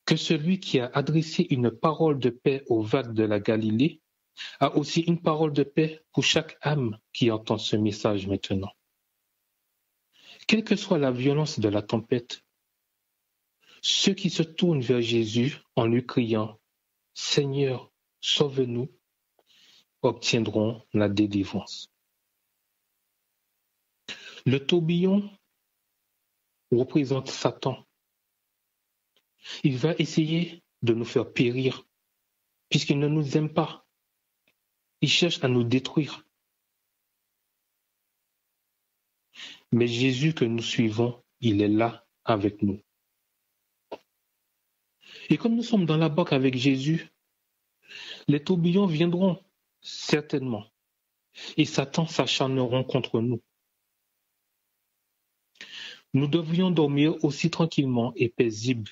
que celui qui a adressé une parole de paix aux vagues de la Galilée a aussi une parole de paix pour chaque âme qui entend ce message maintenant. Quelle que soit la violence de la tempête, ceux qui se tournent vers Jésus en lui criant « Seigneur, sauve-nous » obtiendront la délivrance. Le tourbillon représente Satan. Il va essayer de nous faire périr puisqu'il ne nous aime pas. Il cherche à nous détruire. Mais Jésus que nous suivons, il est là avec nous. Et comme nous sommes dans la barque avec Jésus, les tourbillons viendront certainement et Satan s'acharneront contre nous. Nous devrions dormir aussi tranquillement et paisibles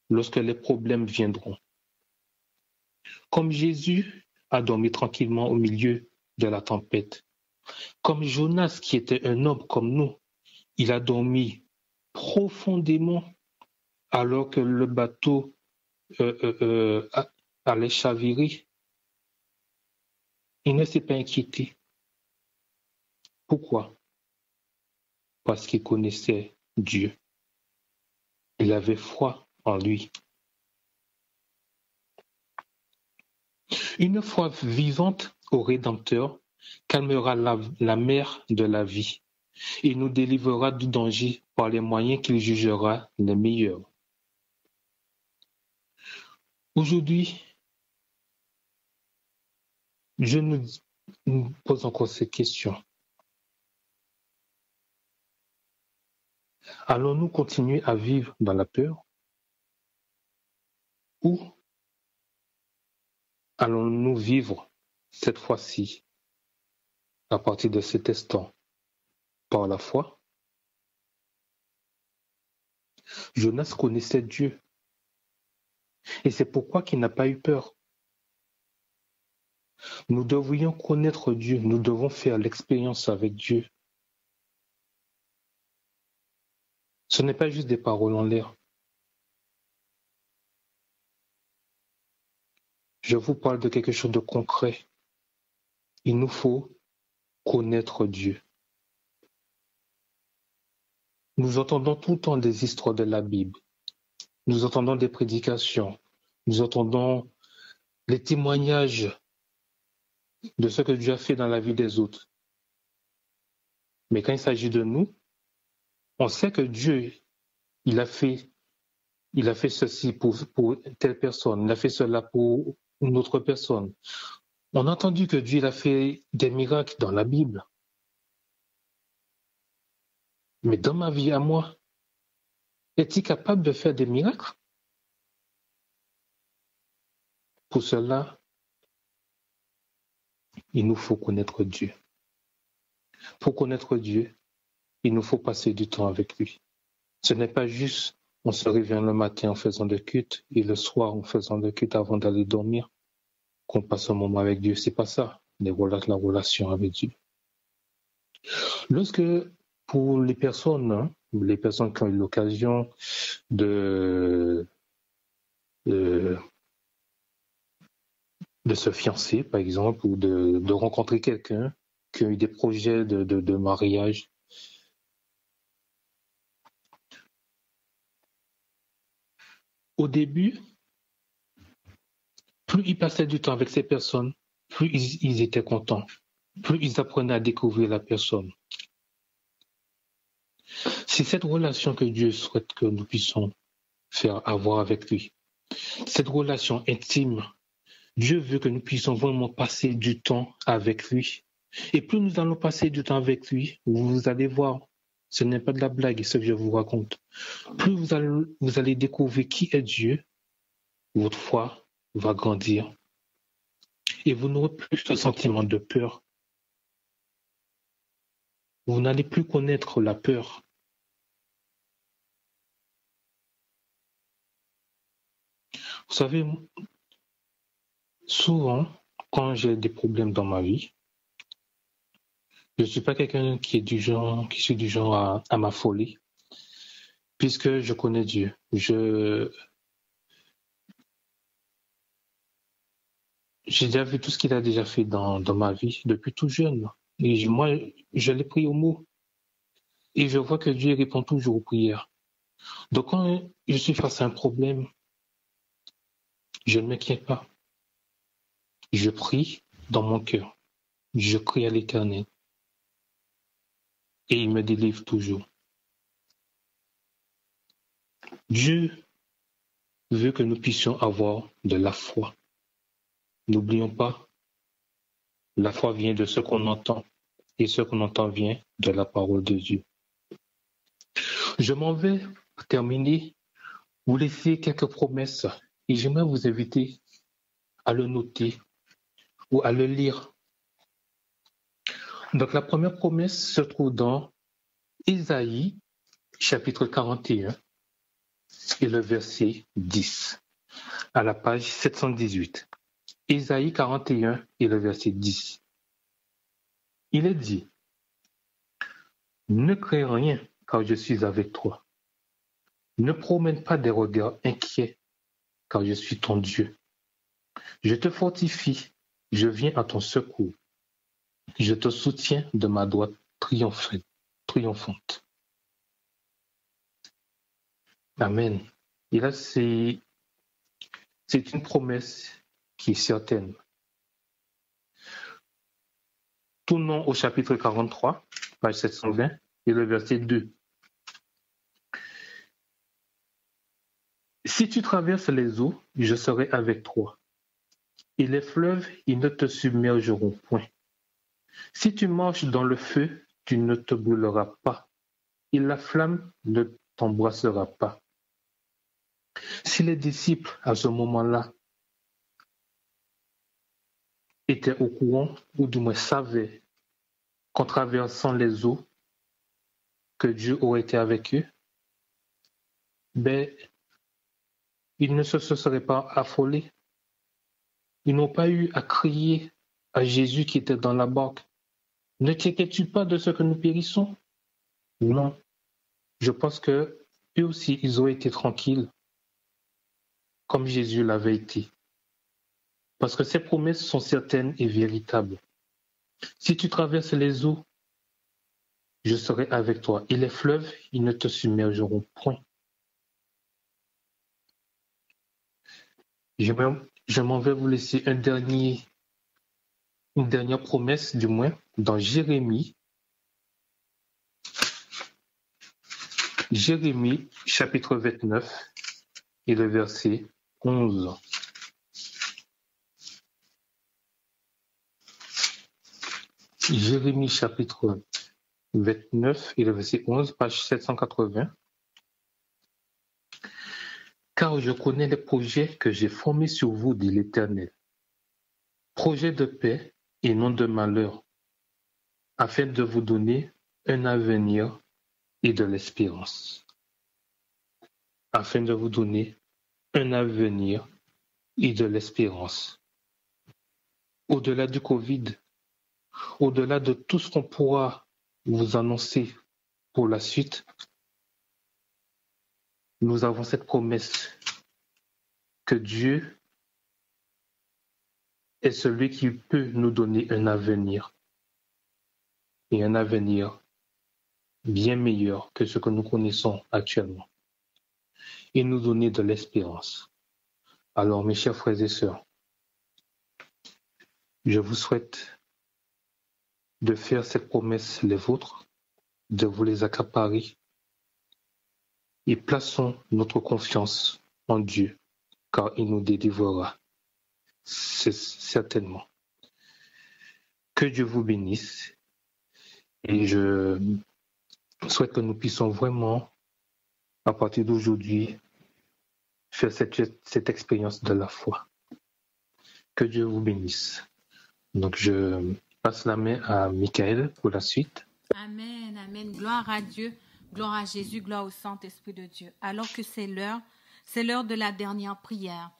lorsque les problèmes viendront. Comme Jésus a dormi tranquillement au milieu de la tempête. Comme Jonas, qui était un homme comme nous, il a dormi profondément alors que le bateau allait chavirer. Il ne s'est pas inquiété. Pourquoi? Parce qu'il connaissait Dieu. Il avait foi en lui. Une foi vivante au Rédempteur calmera la mer de la vie et nous délivrera du danger par les moyens qu'il jugera les meilleurs. Aujourd'hui, je nous pose encore cette question. Allons-nous continuer à vivre dans la peur ou allons-nous vivre cette fois-ci, à partir de cet instant, par la foi? Jonas connaissait Dieu et c'est pourquoi il n'a pas eu peur. Nous devrions connaître Dieu, nous devons faire l'expérience avec Dieu. Ce n'est pas juste des paroles en l'air. Je vous parle de quelque chose de concret. Il nous faut connaître Dieu. Nous entendons tout le temps des histoires de la Bible. Nous entendons des prédications. Nous entendons les témoignages de ce que Dieu a fait dans la vie des autres. Mais quand il s'agit de nous, on sait que Dieu, il a fait ceci pour telle personne, il a fait cela pour une autre personne. On a entendu que Dieu il a fait des miracles dans la Bible. Mais dans ma vie à moi, est-il capable de faire des miracles? Pour cela, il nous faut connaître Dieu. Pour connaître Dieu, il nous faut passer du temps avec lui. Ce n'est pas juste on se réveille le matin en faisant le culte et le soir en faisant le culte avant d'aller dormir qu'on passe un moment avec Dieu. C'est pas ça, la relation avec Dieu. Lorsque, pour les personnes qui ont eu l'occasion de se fiancer, par exemple, ou de rencontrer quelqu'un qui a eu des projets de mariage, au début, plus ils passaient du temps avec ces personnes, plus ils étaient contents, plus ils apprenaient à découvrir la personne. C'est cette relation que Dieu souhaite que nous puissions avoir avec lui. Cette relation intime. Dieu veut que nous puissions vraiment passer du temps avec lui. Et plus nous allons passer du temps avec lui, vous allez voir, ce n'est pas de la blague ce que je vous raconte. Plus vous allez découvrir qui est Dieu, votre foi va grandir. Et vous n'aurez plus ce sentiment de peur. Vous n'allez plus connaître la peur. Vous savez, souvent, quand j'ai des problèmes dans ma vie, je ne suis pas quelqu'un qui suis du genre à m'affoler, puisque je connais Dieu. J'ai déjà vu tout ce qu'il a déjà fait dans ma vie depuis tout jeune. Et moi, je l'ai pris au mot. Et je vois que Dieu répond toujours aux prières. Donc quand je suis face à un problème, je ne m'inquiète pas. Je prie dans mon cœur. Je crie à l'Éternel. Et il me délivre toujours. Dieu veut que nous puissions avoir de la foi. N'oublions pas, la foi vient de ce qu'on entend. Et ce qu'on entend vient de la parole de Dieu. Je m'en vais terminer, vous laisser quelques promesses. Et j'aimerais vous inviter à le noter ou à le lire. Donc la première promesse se trouve dans Ésaïe, chapitre 41, et le verset 10, à la page 718. Ésaïe 41 et le verset 10. Il est dit, « Ne crains rien, car je suis avec toi. Ne promène pas des regards inquiets, car je suis ton Dieu. Je te fortifie, je viens à ton secours. Je te soutiens de ma droite triomphante. » Amen. Et là, c'est une promesse qui est certaine. Tournons au chapitre 43, page 720, et le verset 2. « Si tu traverses les eaux, je serai avec toi, et les fleuves, ils ne te submergeront point. Si tu marches dans le feu, tu ne te brûleras pas, et la flamme ne t'embrassera pas. » Si les disciples, à ce moment-là, étaient au courant, ou du moins savaient qu'en traversant les eaux, que Dieu aurait été avec eux, ben, ils ne se seraient pas affolés. Ils n'ont pas eu à crier à Jésus qui était dans la barque. « Ne t'inquiètes-tu pas de ce que nous périssons ?» Non. Je pense que eux aussi, ils ont été tranquilles, comme Jésus l'avait été. Parce que ces promesses sont certaines et véritables. Si tu traverses les eaux, je serai avec toi. Et les fleuves, ils ne te submergeront point. Je m'en vais vous laisser une dernière promesse, du moins, dans Jérémie. Jérémie, chapitre 29, et le verset 11. Jérémie, chapitre 29, et le verset 11, page 780. « Car je connais les projets que j'ai formés sur vous, dit l'Éternel, projets de paix et non de malheur, afin de vous donner un avenir et de l'espérance. » Afin de vous donner un avenir et de l'espérance. Au-delà du Covid, au-delà de tout ce qu'on pourra vous annoncer pour la suite, nous avons cette promesse que Dieu est celui qui peut nous donner un avenir, et un avenir bien meilleur que ce que nous connaissons actuellement, et nous donner de l'espérance. Alors, mes chers frères et sœurs, je vous souhaite de faire cette promesse les vôtres, de vous les accaparer, et plaçons notre confiance en Dieu, car il nous délivrera. C'est certainement. Que Dieu vous bénisse, et je souhaite que nous puissions vraiment, à partir d'aujourd'hui, faire cette expérience de la foi. Que Dieu vous bénisse. Donc, je passe la main à Michael pour la suite. Amen, amen. Gloire à Dieu, gloire à Jésus, gloire au Saint-Esprit de Dieu. Alors que c'est l'heure de la dernière prière.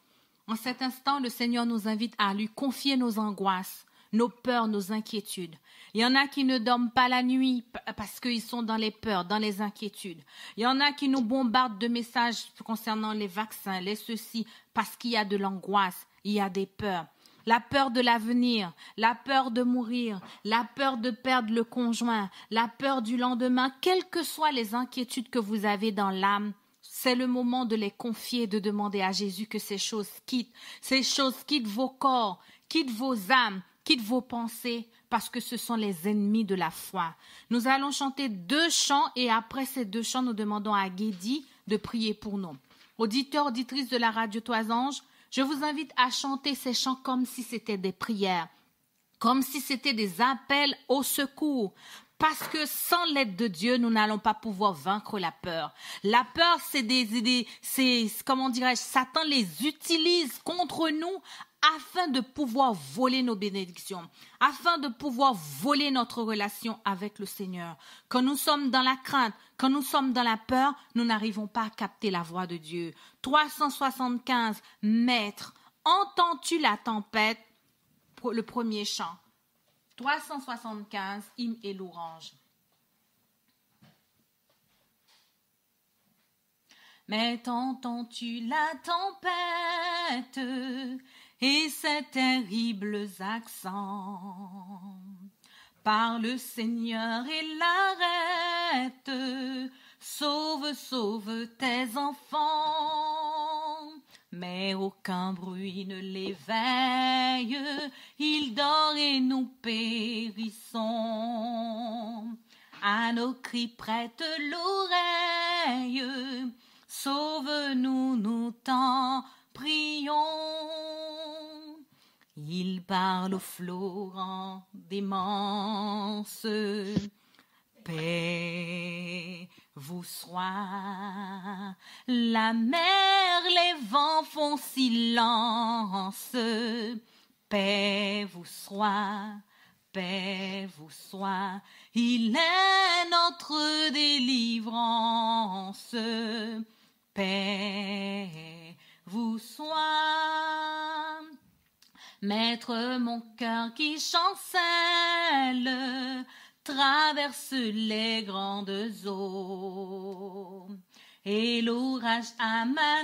En cet instant, le Seigneur nous invite à lui confier nos angoisses, nos peurs, nos inquiétudes. Il y en a qui ne dorment pas la nuit parce qu'ils sont dans les peurs, dans les inquiétudes. Il y en a qui nous bombardent de messages concernant les vaccins, les ceci, parce qu'il y a de l'angoisse, il y a des peurs. La peur de l'avenir, la peur de mourir, la peur de perdre le conjoint, la peur du lendemain, quelles que soient les inquiétudes que vous avez dans l'âme, c'est le moment de les confier, de demander à Jésus que ces choses quittent vos corps, quittent vos âmes, quittent vos pensées, parce que ce sont les ennemis de la foi. Nous allons chanter 2 chants et après ces 2 chants, nous demandons à Guédi de prier pour nous. Auditeurs, auditrices de la radio Toisange, je vous invite à chanter ces chants comme si c'était des prières, comme si c'était des appels au secours. Parce que sans l'aide de Dieu, nous n'allons pas pouvoir vaincre la peur. La peur, comment dirais-je, Satan les utilise contre nous afin de pouvoir voler nos bénédictions, afin de pouvoir voler notre relation avec le Seigneur. Quand nous sommes dans la crainte, quand nous sommes dans la peur, nous n'arrivons pas à capter la voix de Dieu. 375, Maître, entends-tu la tempête? Le premier chant. 375, hymne et louange. Mais entends-tu la tempête et ces terribles accents? Par le Seigneur et l'arrête, sauve, sauve tes enfants. Mais aucun bruit ne l'éveille, il dort et nous périssons. À nos cris prête l'oreille, sauve-nous, nous t'en prions. Il parle aux florents d'immense paix vous soit. La mer, les vents font silence. Paix vous soit, paix vous soit. Il est notre délivrance. Paix vous soit. Maître, mon cœur qui chancelle traverse les grandes eaux, et l'orage à ma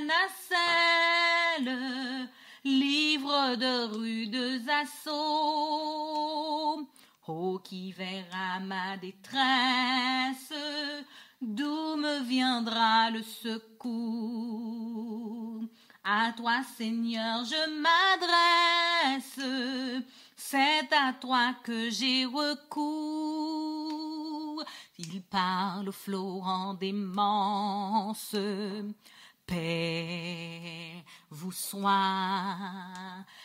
nacelle livre de rudes assauts. Oh, qui verra ma détresse, d'où me viendra le secours? À toi, Seigneur, je m'adresse, c'est à toi que j'ai recours. Il parle aux florents d'immense paix vous soit.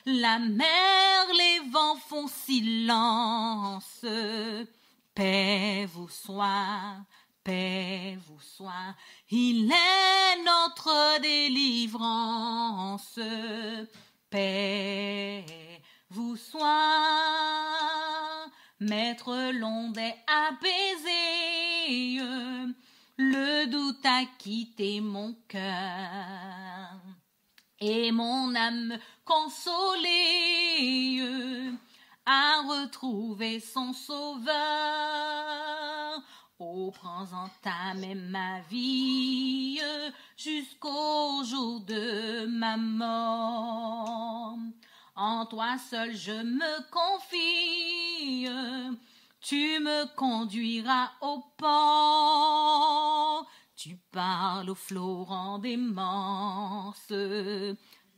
La mer, les vents font silence. Paix vous soit. Paix vous soit, il est notre délivrance. Paix vous soit, Maître, l'onde est apaisée, le doute a quitté mon cœur, et mon âme consolée a retrouvé son sauveur. Oh, prends en ta main ma vie jusqu'au jour de ma mort. En toi seul je me confie, tu me conduiras au port. Tu parles aux florents d'immense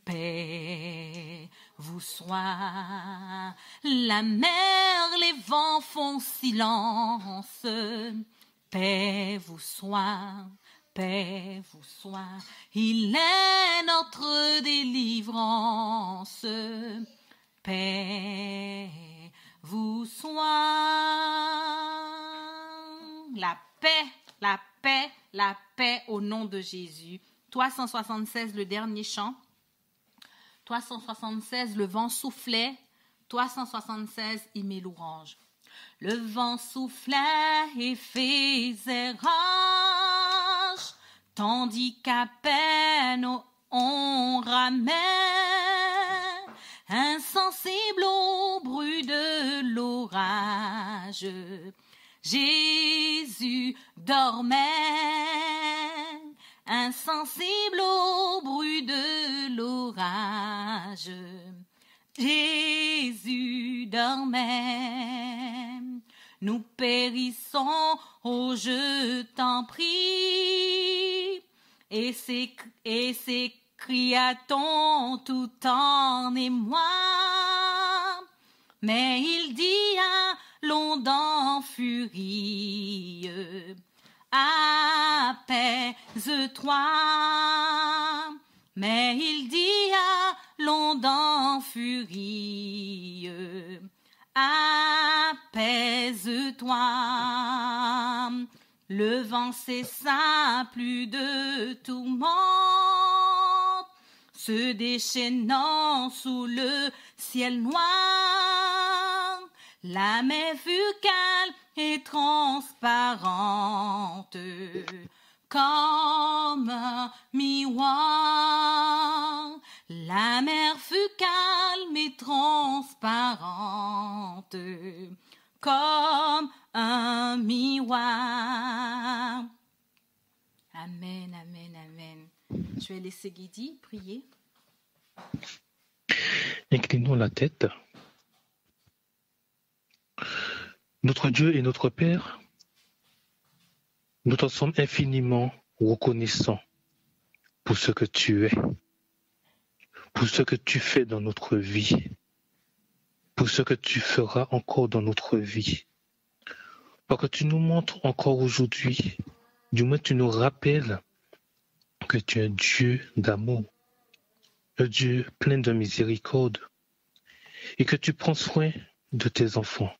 paix vous soit. La mer, les vents font silence. Paix vous soit, paix vous soit. Il est notre délivrance. Paix vous soit. La paix, la paix, la paix au nom de Jésus. 376, le dernier chant. 376, le vent soufflait. 376, hymne et louange. Le vent soufflait et faisait rage, tandis qu'à peine on ramène, insensible au bruit de l'orage. Jésus dormait, insensible au bruit de l'orage. Jésus dormait. Nous périssons, oh je t'en prie, et s'écria-t-on tout en émoi. Mais il dit allons en furie, apaise-toi. Mais il dit allons en furie, apaise-toi. Le vent cessa, plus de tourmente, se déchaînant sous le ciel noir. La mer fut calme et transparente, comme un miroir. La mer fut calme et transparente, comme un miroir. Amen, amen, amen. Je vais laisser Guidi prier. Inclinons la tête. Notre Dieu et notre Père, nous t'en sommes infiniment reconnaissants pour ce que tu es, pour ce que tu fais dans notre vie, pour ce que tu feras encore dans notre vie. Parce que tu nous montres encore aujourd'hui, du moins tu nous rappelles que tu es un Dieu d'amour, un Dieu plein de miséricorde, et que tu prends soin de tes enfants.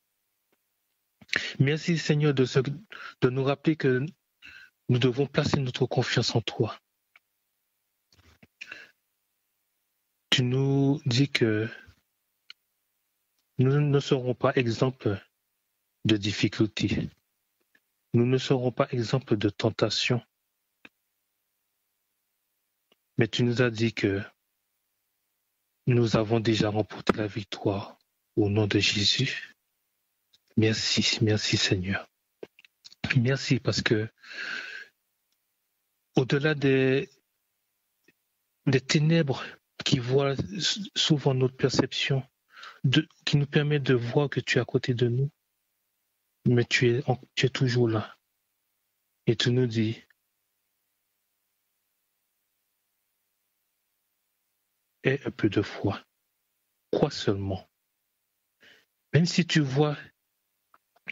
Merci Seigneur de nous rappeler que nous devons placer notre confiance en toi. Tu nous dis que nous ne serons pas exemples de difficultés. Nous ne serons pas exemples de tentation. Mais tu nous as dit que nous avons déjà remporté la victoire au nom de Jésus. Merci, merci Seigneur. Merci parce que au-delà des ténèbres qui voient souvent notre perception, qui nous permet de voir que tu es à côté de nous, mais tu es toujours là. Et tu nous dis, aie un peu de foi. Crois seulement. Même si tu vois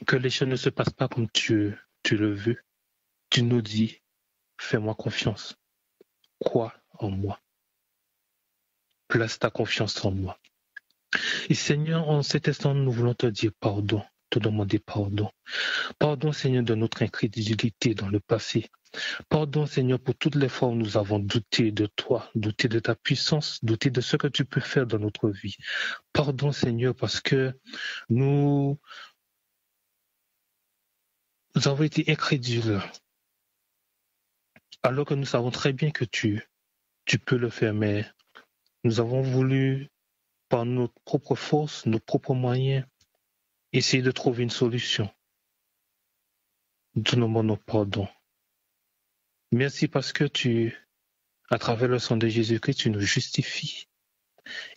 que les choses ne se passent pas comme tu le veux, tu nous dis, fais-moi confiance. Crois en moi. Place ta confiance en moi. Et Seigneur, en cet instant, nous voulons te dire pardon, te demander pardon. Pardon, Seigneur, de notre incrédulité dans le passé. Pardon, Seigneur, pour toutes les fois où nous avons douté de toi, douté de ta puissance, douté de ce que tu peux faire dans notre vie. Pardon, Seigneur, parce que nous avons été incrédules, alors que nous savons très bien que tu peux le faire, mais nous avons voulu, par notre propre force, nos propres moyens, essayer de trouver une solution. Donne-moi nos pardons. Merci parce que à travers le sang de Jésus-Christ, tu nous justifies.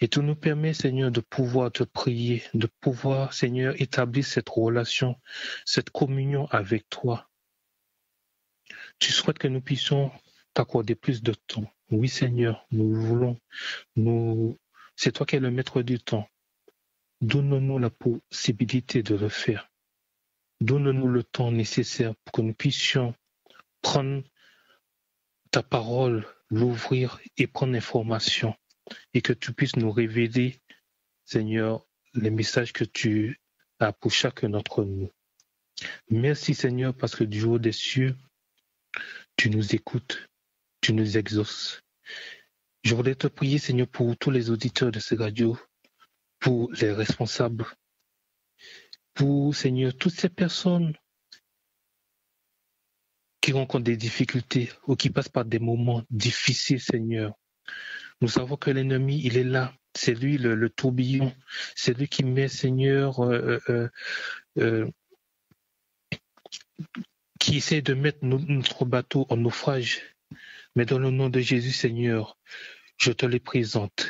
Et tu nous permets, Seigneur, de pouvoir te prier, de pouvoir, Seigneur, établir cette relation, cette communion avec toi. Tu souhaites que nous puissions t'accorder plus de temps. Oui, Seigneur, nous voulons. C'est toi qui es le maître du temps. Donne-nous la possibilité de le faire. Donne-nous le temps nécessaire pour que nous puissions prendre ta parole, l'ouvrir et prendre l'information et que tu puisses nous révéler, Seigneur, les messages que tu as pour chacun d'entre nous. Merci, Seigneur, parce que du haut des cieux, tu nous écoutes, tu nous exauces. Je voudrais te prier, Seigneur, pour tous les auditeurs de ces radios, pour les responsables, pour, Seigneur, toutes ces personnes qui rencontrent des difficultés ou qui passent par des moments difficiles, Seigneur. Nous savons que l'ennemi, il est là. C'est lui le tourbillon. C'est lui qui met, Seigneur, qui essaie de mettre notre bateau en naufrage. Mais dans le nom de Jésus, Seigneur, je te les présente.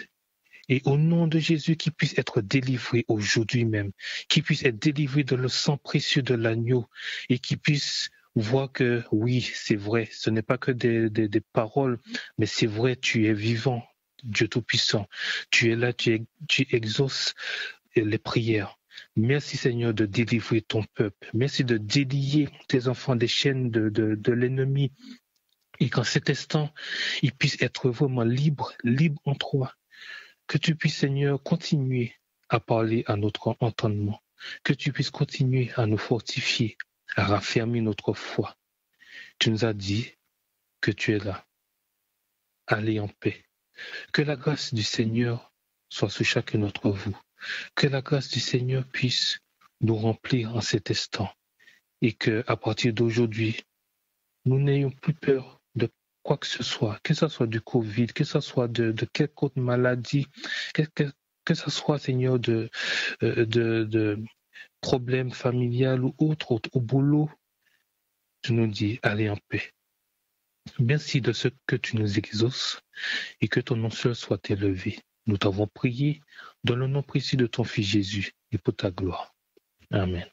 Et au nom de Jésus, qu'il puisse être délivré aujourd'hui même, qu'il puisse être délivré dans le sang précieux de l'agneau et qu'il puisse voir que oui, c'est vrai, ce n'est pas que des paroles, mais c'est vrai, tu es vivant, Dieu Tout-Puissant. Tu es là, tu exauces les prières. Merci Seigneur de délivrer ton peuple. Merci de délier tes enfants des chaînes de l'ennemi. Et qu'en cet instant, ils puissent être vraiment libres en toi. Que tu puisses, Seigneur, continuer à parler à notre entendement. Que tu puisses continuer à nous fortifier, à raffermir notre foi. Tu nous as dit que tu es là. Allez en paix. Que la grâce du Seigneur soit sur chacun d'entre vous. Que la grâce du Seigneur puisse nous remplir en cet instant. Et que, à partir d'aujourd'hui, nous n'ayons plus peur de quoi que ce soit du Covid, que ce soit de quelque autre maladie, que ce soit, Seigneur, de problèmes familiales ou autres, au boulot. Tu nous dis, allez en paix. Merci de ce que tu nous exauces et que ton nom seul soit élevé. Nous t'avons prié dans le nom précieux de ton Fils Jésus et pour ta gloire. Amen.